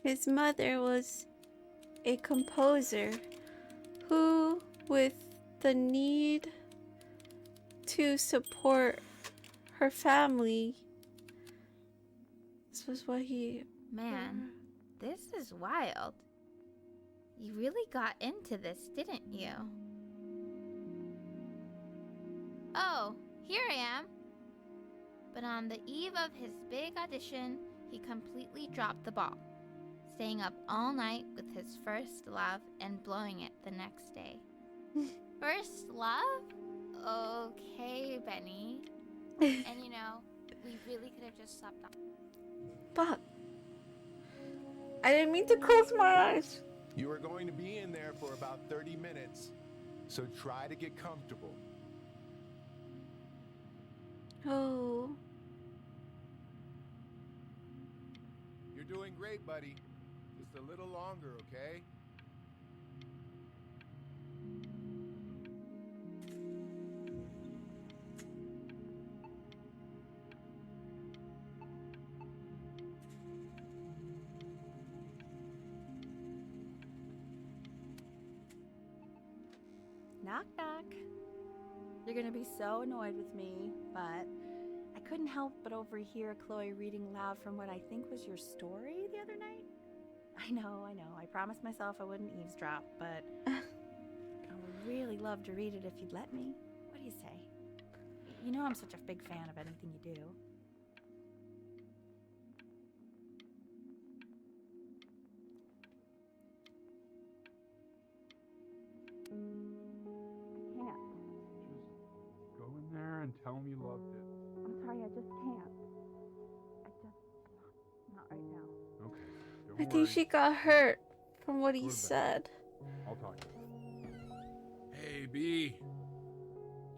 His mother was a composer who, with the need to support her family, this was what he...
Man, this is wild. You really got into this, didn't you? Oh, here I am. But on the eve of his big audition, he completely dropped the ball, staying up all night with his first love and blowing it the next day. First love? Okay, Benny. And you know, we really could have just slept on.
Fuck. I didn't mean to close my eyes.
You are going to be in there for about 30 minutes, so try to get comfortable.
Oh.
You're doing great, buddy. Just a little longer, okay?
Knock, knock. You're gonna be so annoyed with me, but I couldn't help but overhear Chloe reading loud from what I think was your story the other night. I know. I promised myself I wouldn't eavesdrop, but I would really love to read it if you'd let me. What do you say? You know I'm such a big fan of anything you do.
Go in there and tell him you loved it.
I'm sorry, I just can't. Not right now.
Okay.
I
Don't
think
worry.
she got hurt from what he
Go to bed.
said.
I'll talk to you.
Hey, B.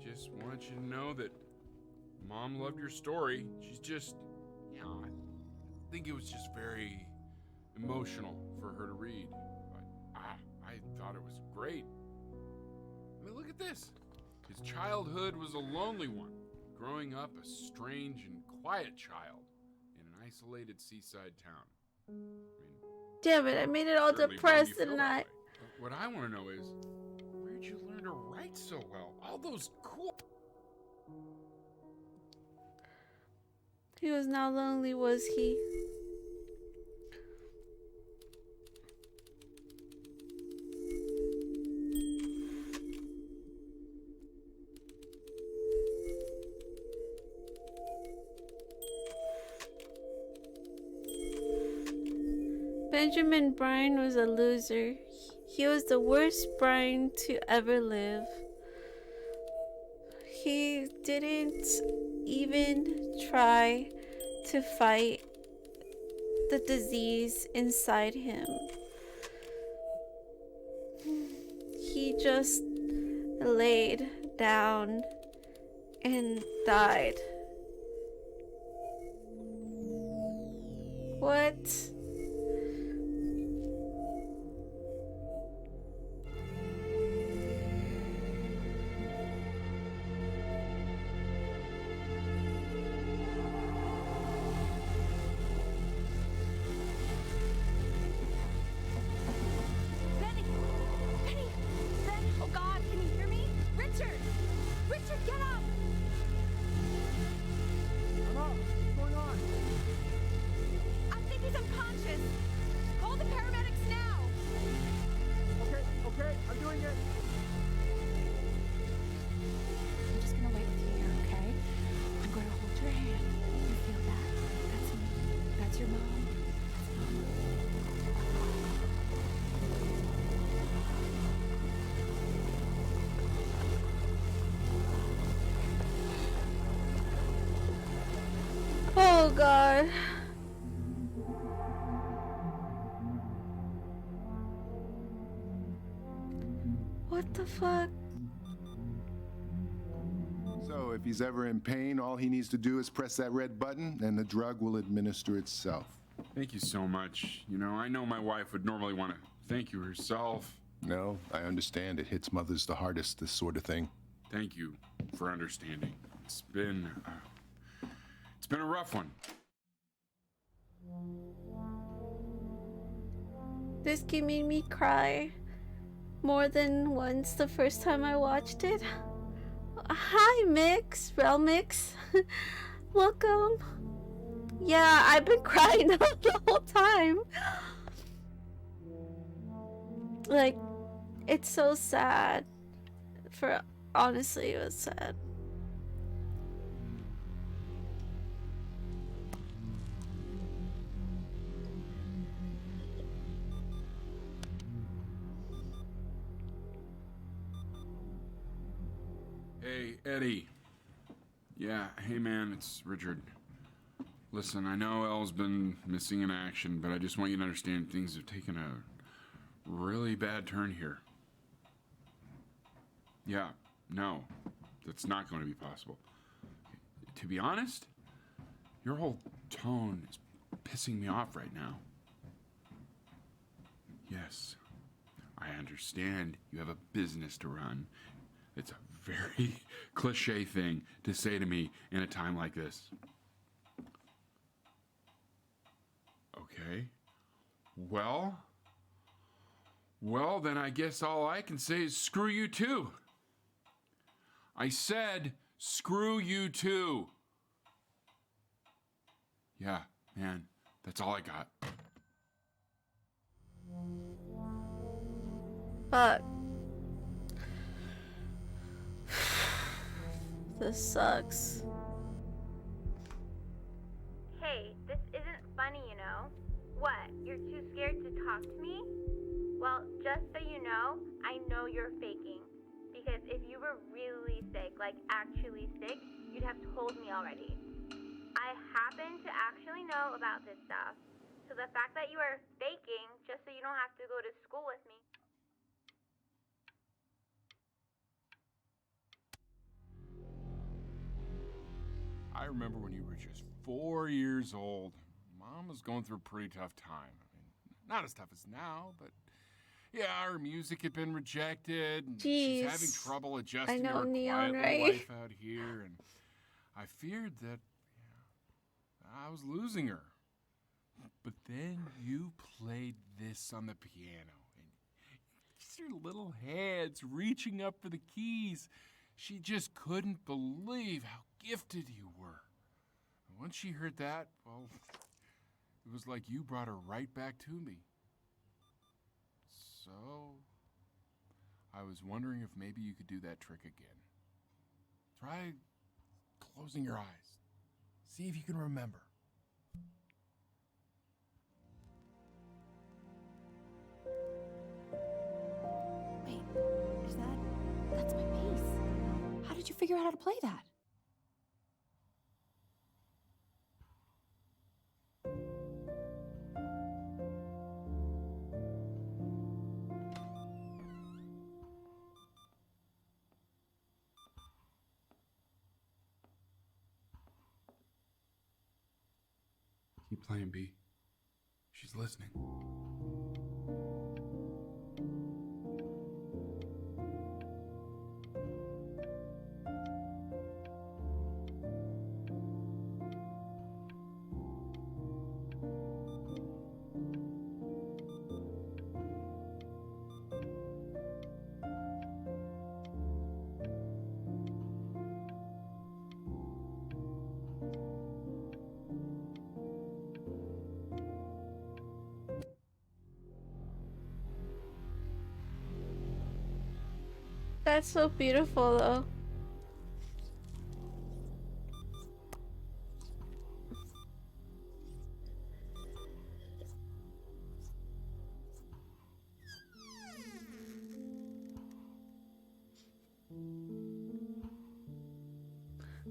Just want you to know that Mom loved your story. She's just, you know, I think it was just very emotional for her to read. But I thought it was great. I mean, look at this. His childhood was a lonely one, growing up a strange and quiet child in an isolated seaside town. I mean,
Damn it, I made it all
certainly bummed
depressed
you feel
and
that
I...
way. But what I want to know is, where'd you learn to write so well? All those cool...
He was not lonely, was he? Benjamin Bryan was a loser. He was the worst Bryan to ever live. He didn't even try to fight the disease inside him. He just laid down and died. What?
Benny! Benny! Ben! Oh God, can you hear me? Richard! Richard, get up!
I'm up. What's going on?
I think he's unconscious. Call the paramedics now.
Okay, I'm doing it.
I'm just gonna wait with you here, okay? I'm gonna hold your hand. You feel that? That's me. That's your mom.
Oh God. What the fuck?
So if he's ever in pain, all he needs to do is press that red button and the drug will administer itself.
Thank you so much. You know, I know my wife would normally want to thank you herself.
No, I understand. It hits mothers the hardest, this sort of thing.
Thank you for understanding. It's been a rough one.
This game made me cry more than once the first time I watched it. Hi, Relmix. Welcome. Yeah, I've been crying the whole time. Like, it's so sad. Honestly, it was sad.
Hey, Eddie. Yeah, hey man, it's Richard. Listen, I know Elle's been missing in action, but I just want you to understand things have taken a really bad turn here. Yeah, no, that's not going to be possible. To be honest, your whole tone is pissing me off right now. Yes, I understand you have a business to run. It's a very cliche thing to say to me in a time like this. Okay. Well, then I guess all I can say is screw you too. I said screw you too. Yeah, man, that's all I got.
Fuck. This sucks.
Hey, this isn't funny, you know? What, you're too scared to talk to me? Well, just so you know, I know you're faking. Because if you were really sick, like actually sick, you'd have told me already. I happen to actually know about this stuff. So the fact that you are faking, just so you don't have to go to school with me.
I remember when you were just 4 years old. Mom was going through a pretty tough time. I mean, not as tough as now, but yeah, her music had been rejected. And she's having trouble adjusting to her quiet little life out here, and I feared that I was losing her. But then you played this on the piano, and just your little hands reaching up for the keys. She just couldn't believe how gifted you were. And once she heard that, well, it was like you brought her right back to me. So, I was wondering if maybe you could do that trick again. Try closing your eyes. See if you can remember.
Wait, that's my bass. How did you figure out how to play that?
Keep playing, B. She's listening.
That's so beautiful, though.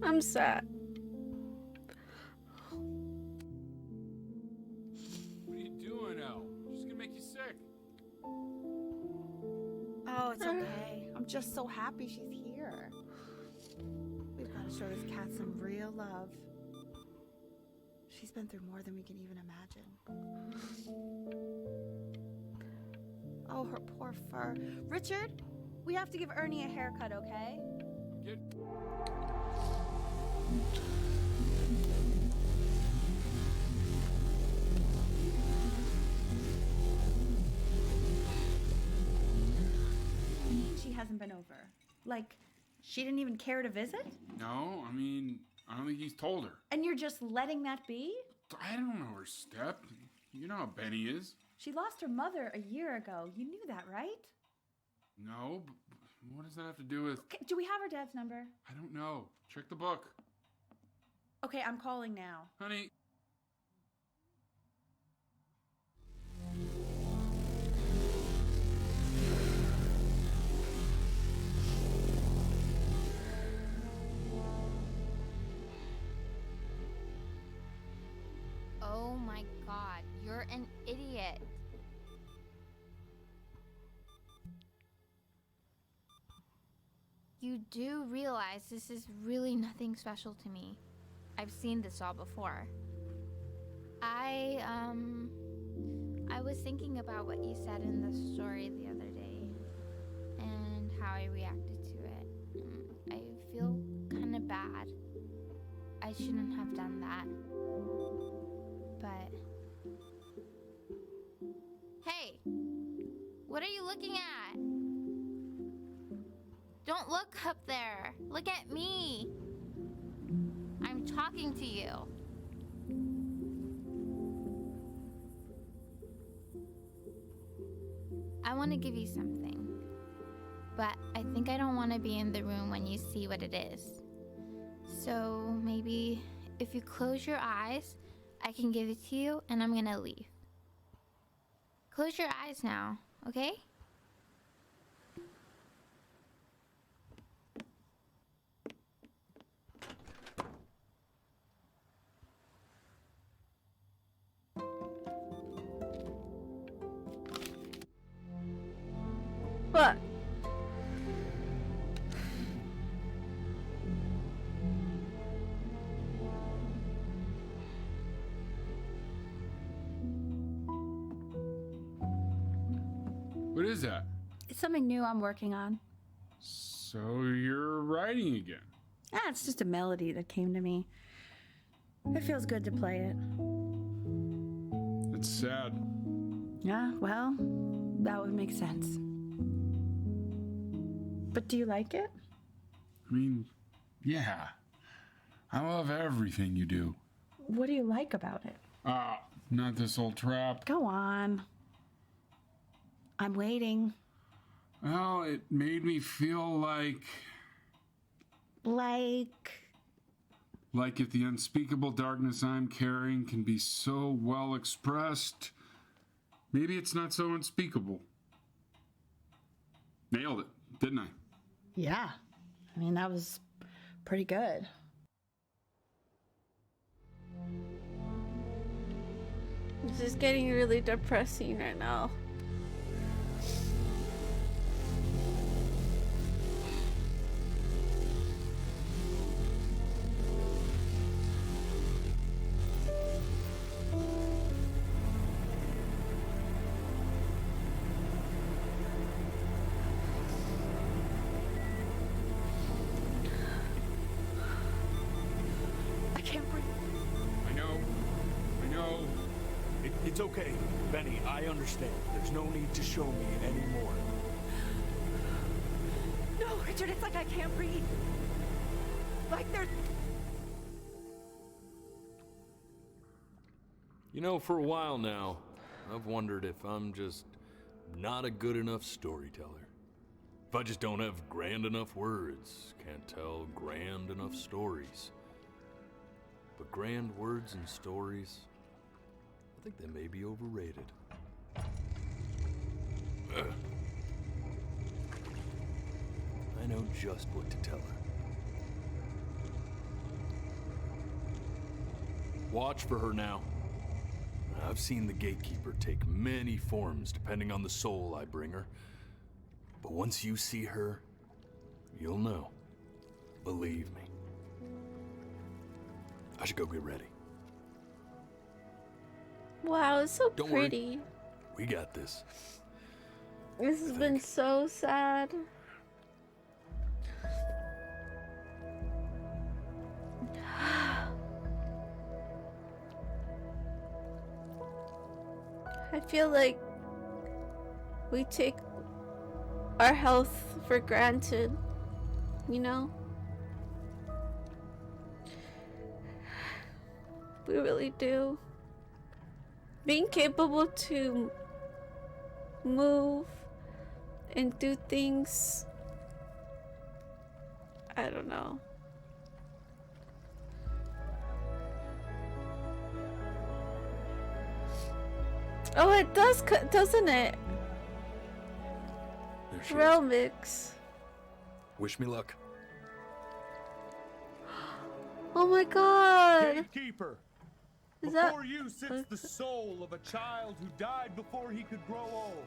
I'm sad.
What are you doing, Elle? She's gonna make you sick.
Oh, it's okay. I'm just so happy she's here. We've got to show this cat some real love. She's been through more than we can even imagine. Oh, her poor fur. Richard, we have to give Ernie a haircut, okay? hasn't been over? Like, she didn't even care to visit?
No, I mean, I don't think he's told her.
And you're just letting that be?
I don't know her step. You know how Benny is.
She lost her mother a year ago. You knew that, right?
No, but what does that have to do with...
Okay, do we have her dad's number?
I don't know. Check the book.
Okay, I'm calling now.
Honey.
Oh my god, you're an idiot. You do realize this is really nothing special to me. I've seen this all before. I was thinking about what you said in the story the other day and how I reacted to it. I feel kind of bad. I shouldn't have done that. But... Hey! What are you looking at? Don't look up there. Look at me. I'm talking to you. I want to give you something, but I think I don't want to be in the room when you see what it is. So maybe if you close your eyes, I can give it to you and I'm gonna leave. Close your eyes now, okay?
What?
What is that?
It's something new I'm working on.
So you're writing again?
It's just a melody that came to me. It feels good to play it.
It's sad.
Yeah, well, that would make sense. But do you like it?
I mean, yeah. I love everything you do.
What do you like about it?
Not this old trap.
Go on. I'm waiting.
Well, it made me feel like if the unspeakable darkness I'm carrying can be so well expressed, maybe it's not so unspeakable. Nailed it, didn't I?
Yeah. I mean, that was pretty good.
This is getting really depressing right now.
I can't breathe.
I know.
It's okay, Benny, I understand. There's no need to show me anymore.
No, Richard, it's like I can't breathe. Like there's...
You know, for a while now, I've wondered if I'm just not a good enough storyteller. If I just don't have grand enough words, can't tell grand enough stories. But grand words and stories, I think they may be overrated. I know just what to tell her. Watch for her now. I've seen the gatekeeper take many forms depending on the soul I bring her. But once you see her, you'll know. Believe me. I should go get ready.
Wow, it's so
Don't
pretty.
worry. We got this.
This has been so sad. I feel like we take our health for granted, you know? We really do. Being capable to move and do things, I don't know. Oh, it does, doesn't it?
There she
Trail
is.
mix.
Wish me luck.
Oh my god!
Gatekeeper!
Is that-
Before you sits the soul of a child who died before he could grow old.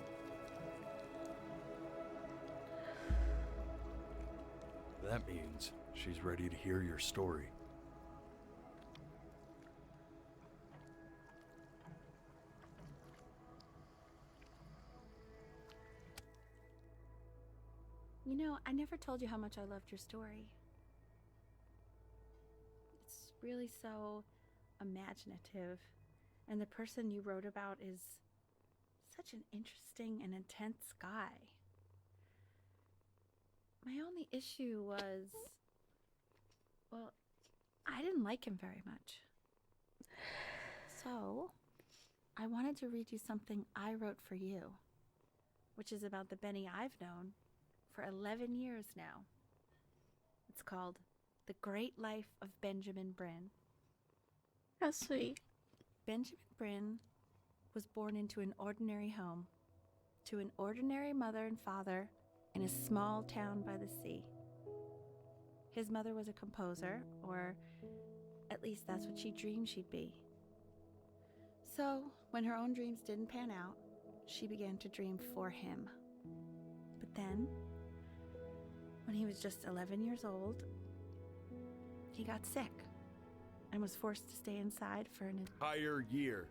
That means she's ready to hear your story.
You know, I never told you how much I loved your story. It's really so imaginative, and the person you wrote about is such an interesting and intense guy. My only issue was, well, I didn't like him very much. So, I wanted to read you something I wrote for you, which is about the Benny I've known for 11 years now. It's called The Great Life of Benjamin Bryn.
How sweet.
Benjamin Bryn was born into an ordinary home, to an ordinary mother and father in a small town by the sea. His mother was a composer, or at least that's what she dreamed she'd be. So, when her own dreams didn't pan out, she began to dream for him. But then, when he was just 11 years old, he got sick and was forced to stay inside for an
Entire year.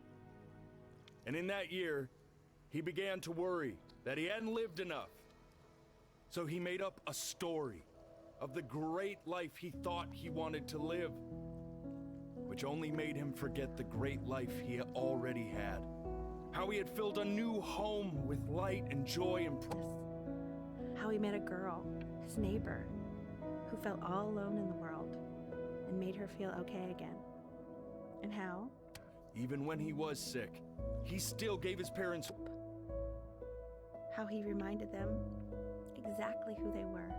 And in that year, he began to worry that he hadn't lived enough. So he made up a story of the great life he thought he wanted to live, which only made him forget the great life he already had. How he had filled a new home with light and joy and
how he met a girl, his neighbor, who felt all alone in the world and made her feel okay again. And how,
even when he was sick, he still gave his parents
how he reminded them exactly who they were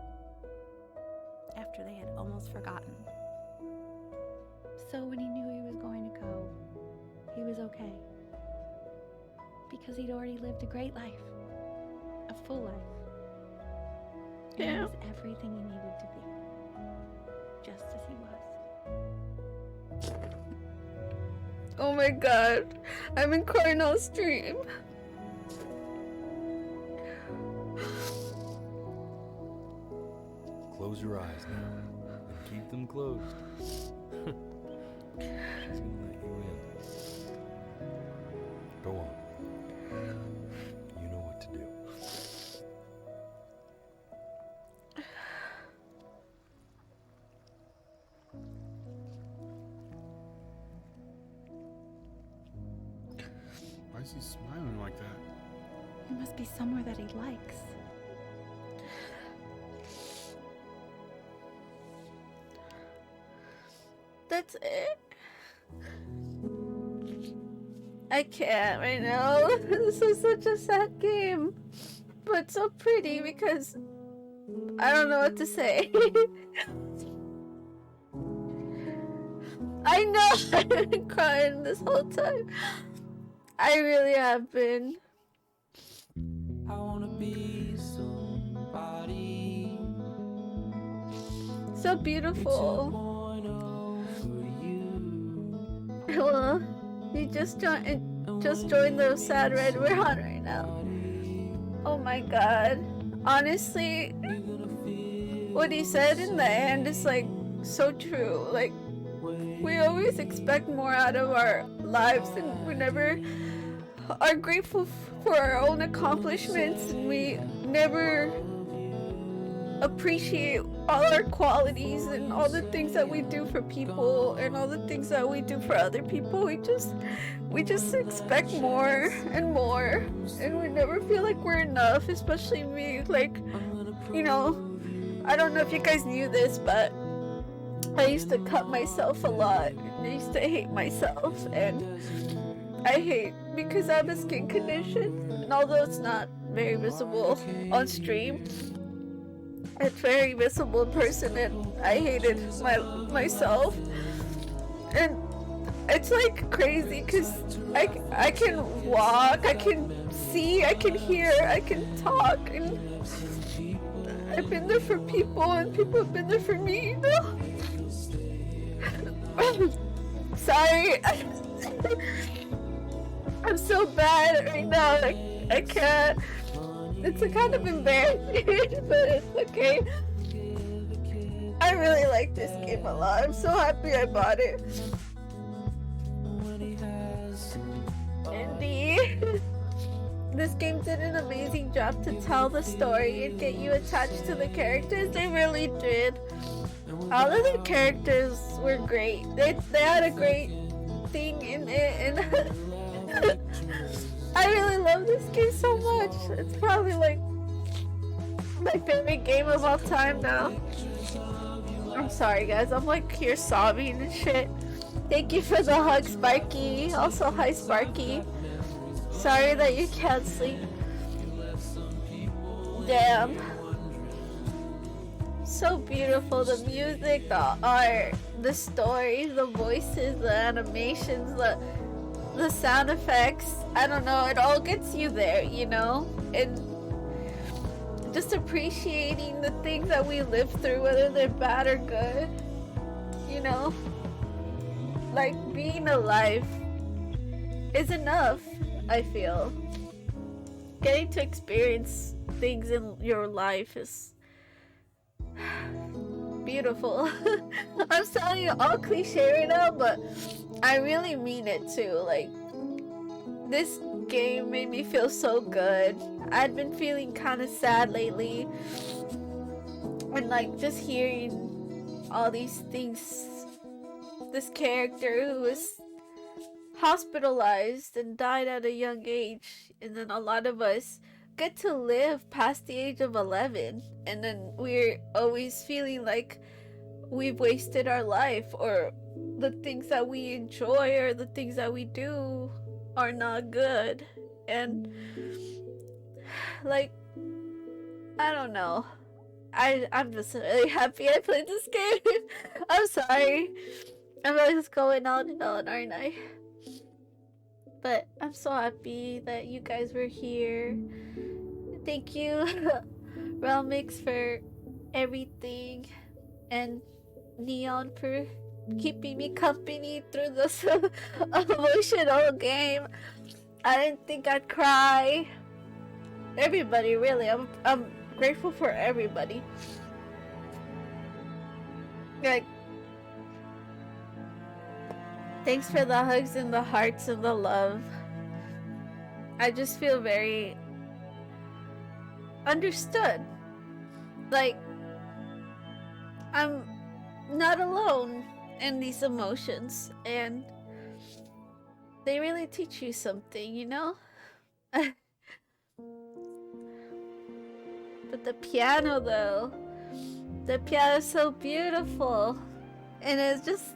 after they had almost forgotten. So when he knew he was going to go, he was okay. Because he'd already lived a great life, a full life. And he was everything he needed to be, just as he was.
Oh my god. I'm in Cornell's dream.
Close your eyes now, and keep them closed. She's gonna let you in. Go on. You know what to do.
Why is he smiling like that?
He must be somewhere that he likes.
That's it? I can't right now. This is such a sad game. But so pretty because I don't know what to say. I know I've been crying this whole time. I really have been.
I wanna be somebody.
So beautiful. Well, you just joined the sad red we're on right now. Oh my god. Honestly, what he said in the end is like so true. Like, we always expect more out of our lives and we never are grateful for our own accomplishments, and we never appreciate all our qualities and all the things that we do for people and all the things that we do for other people. We just expect more and more, and we never feel like we're enough, especially me. Like, you know, I don't know if you guys knew this, but I used to cut myself a lot. I used to hate myself, and I hate because I have a skin condition, and although it's not very visible on stream, it's very visible in person, and I hated myself. And it's like crazy because I can walk, I can see, I can hear, I can talk, and I've been there for people, and people have been there for me, you know? Sorry. I'm so bad right now. I can't. It's a kind of embarrassing, but it's okay. I really like this game a lot. I'm so happy I bought it. Indeed. This game did an amazing job to tell the story and get you attached to the characters. They really did. All of the characters were great. They had a great thing in it, and I really love this game so much. It's probably like my favorite game of all time now. I'm sorry guys, I'm like here sobbing and shit. Thank you for the hug, Sparky. Also, hi Sparky. Sorry that you can't sleep. Damn. So beautiful. The music, the art, the stories, the voices, the animations, the sound effects. I don't know, it all gets you there, you know? And just appreciating the things that we live through, whether they're bad or good. You know? Like, being alive is enough, I feel. Getting to experience things in your life is beautiful. I'm telling you all cliche right now, but I really mean it too. Like, this game made me feel so good. I'd been feeling kind of sad lately, and like just hearing all these things. This character who was hospitalized and died at a young age, and then a lot of us get to live past the age of 11, and then we're always feeling like we've wasted our life, or the things that we enjoy or the things that we do are not good. And like, I don't know, I'm just really happy I played this game. I'm sorry, I'm just going on and on, aren't I? But I'm so happy that you guys were here. Thank you, Realmix, for everything, and Neon for keeping me company through this emotional game. I didn't think I'd cry. Everybody, really. I'm grateful for everybody. Like, thanks for the hugs and the hearts and the love. I just feel very understood. Like, I'm not alone in these emotions, and they really teach you something, you know? But the piano, though, the piano's so beautiful, and it's just,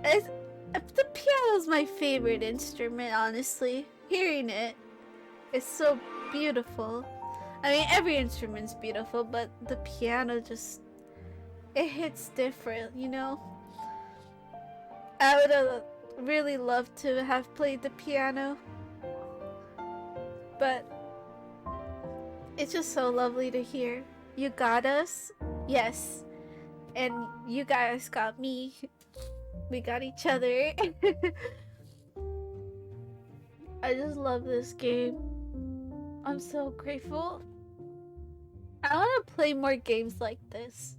the piano's my favorite instrument, honestly. Hearing it is so beautiful. I mean, every instrument's beautiful, but the piano just, it hits different, you know? I would have really loved to have played the piano, but it's just so lovely to hear. You got us? Yes. And you guys got me. We got each other. I just love this game. I'm so grateful. I want to play more games like this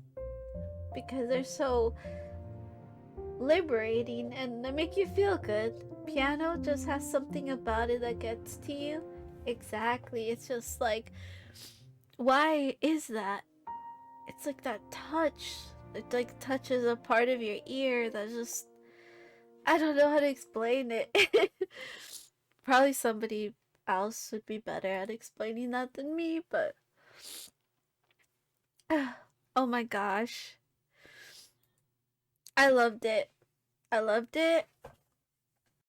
because they're so liberating and they make you feel good. Piano just has something about it that gets to you. Exactly. It's just like, why is that? it's like that touch. It like touches a part of your ear that just, I don't know how to explain it. Probably somebody else would be better at explaining that than me, but oh my gosh. I loved it. I loved it.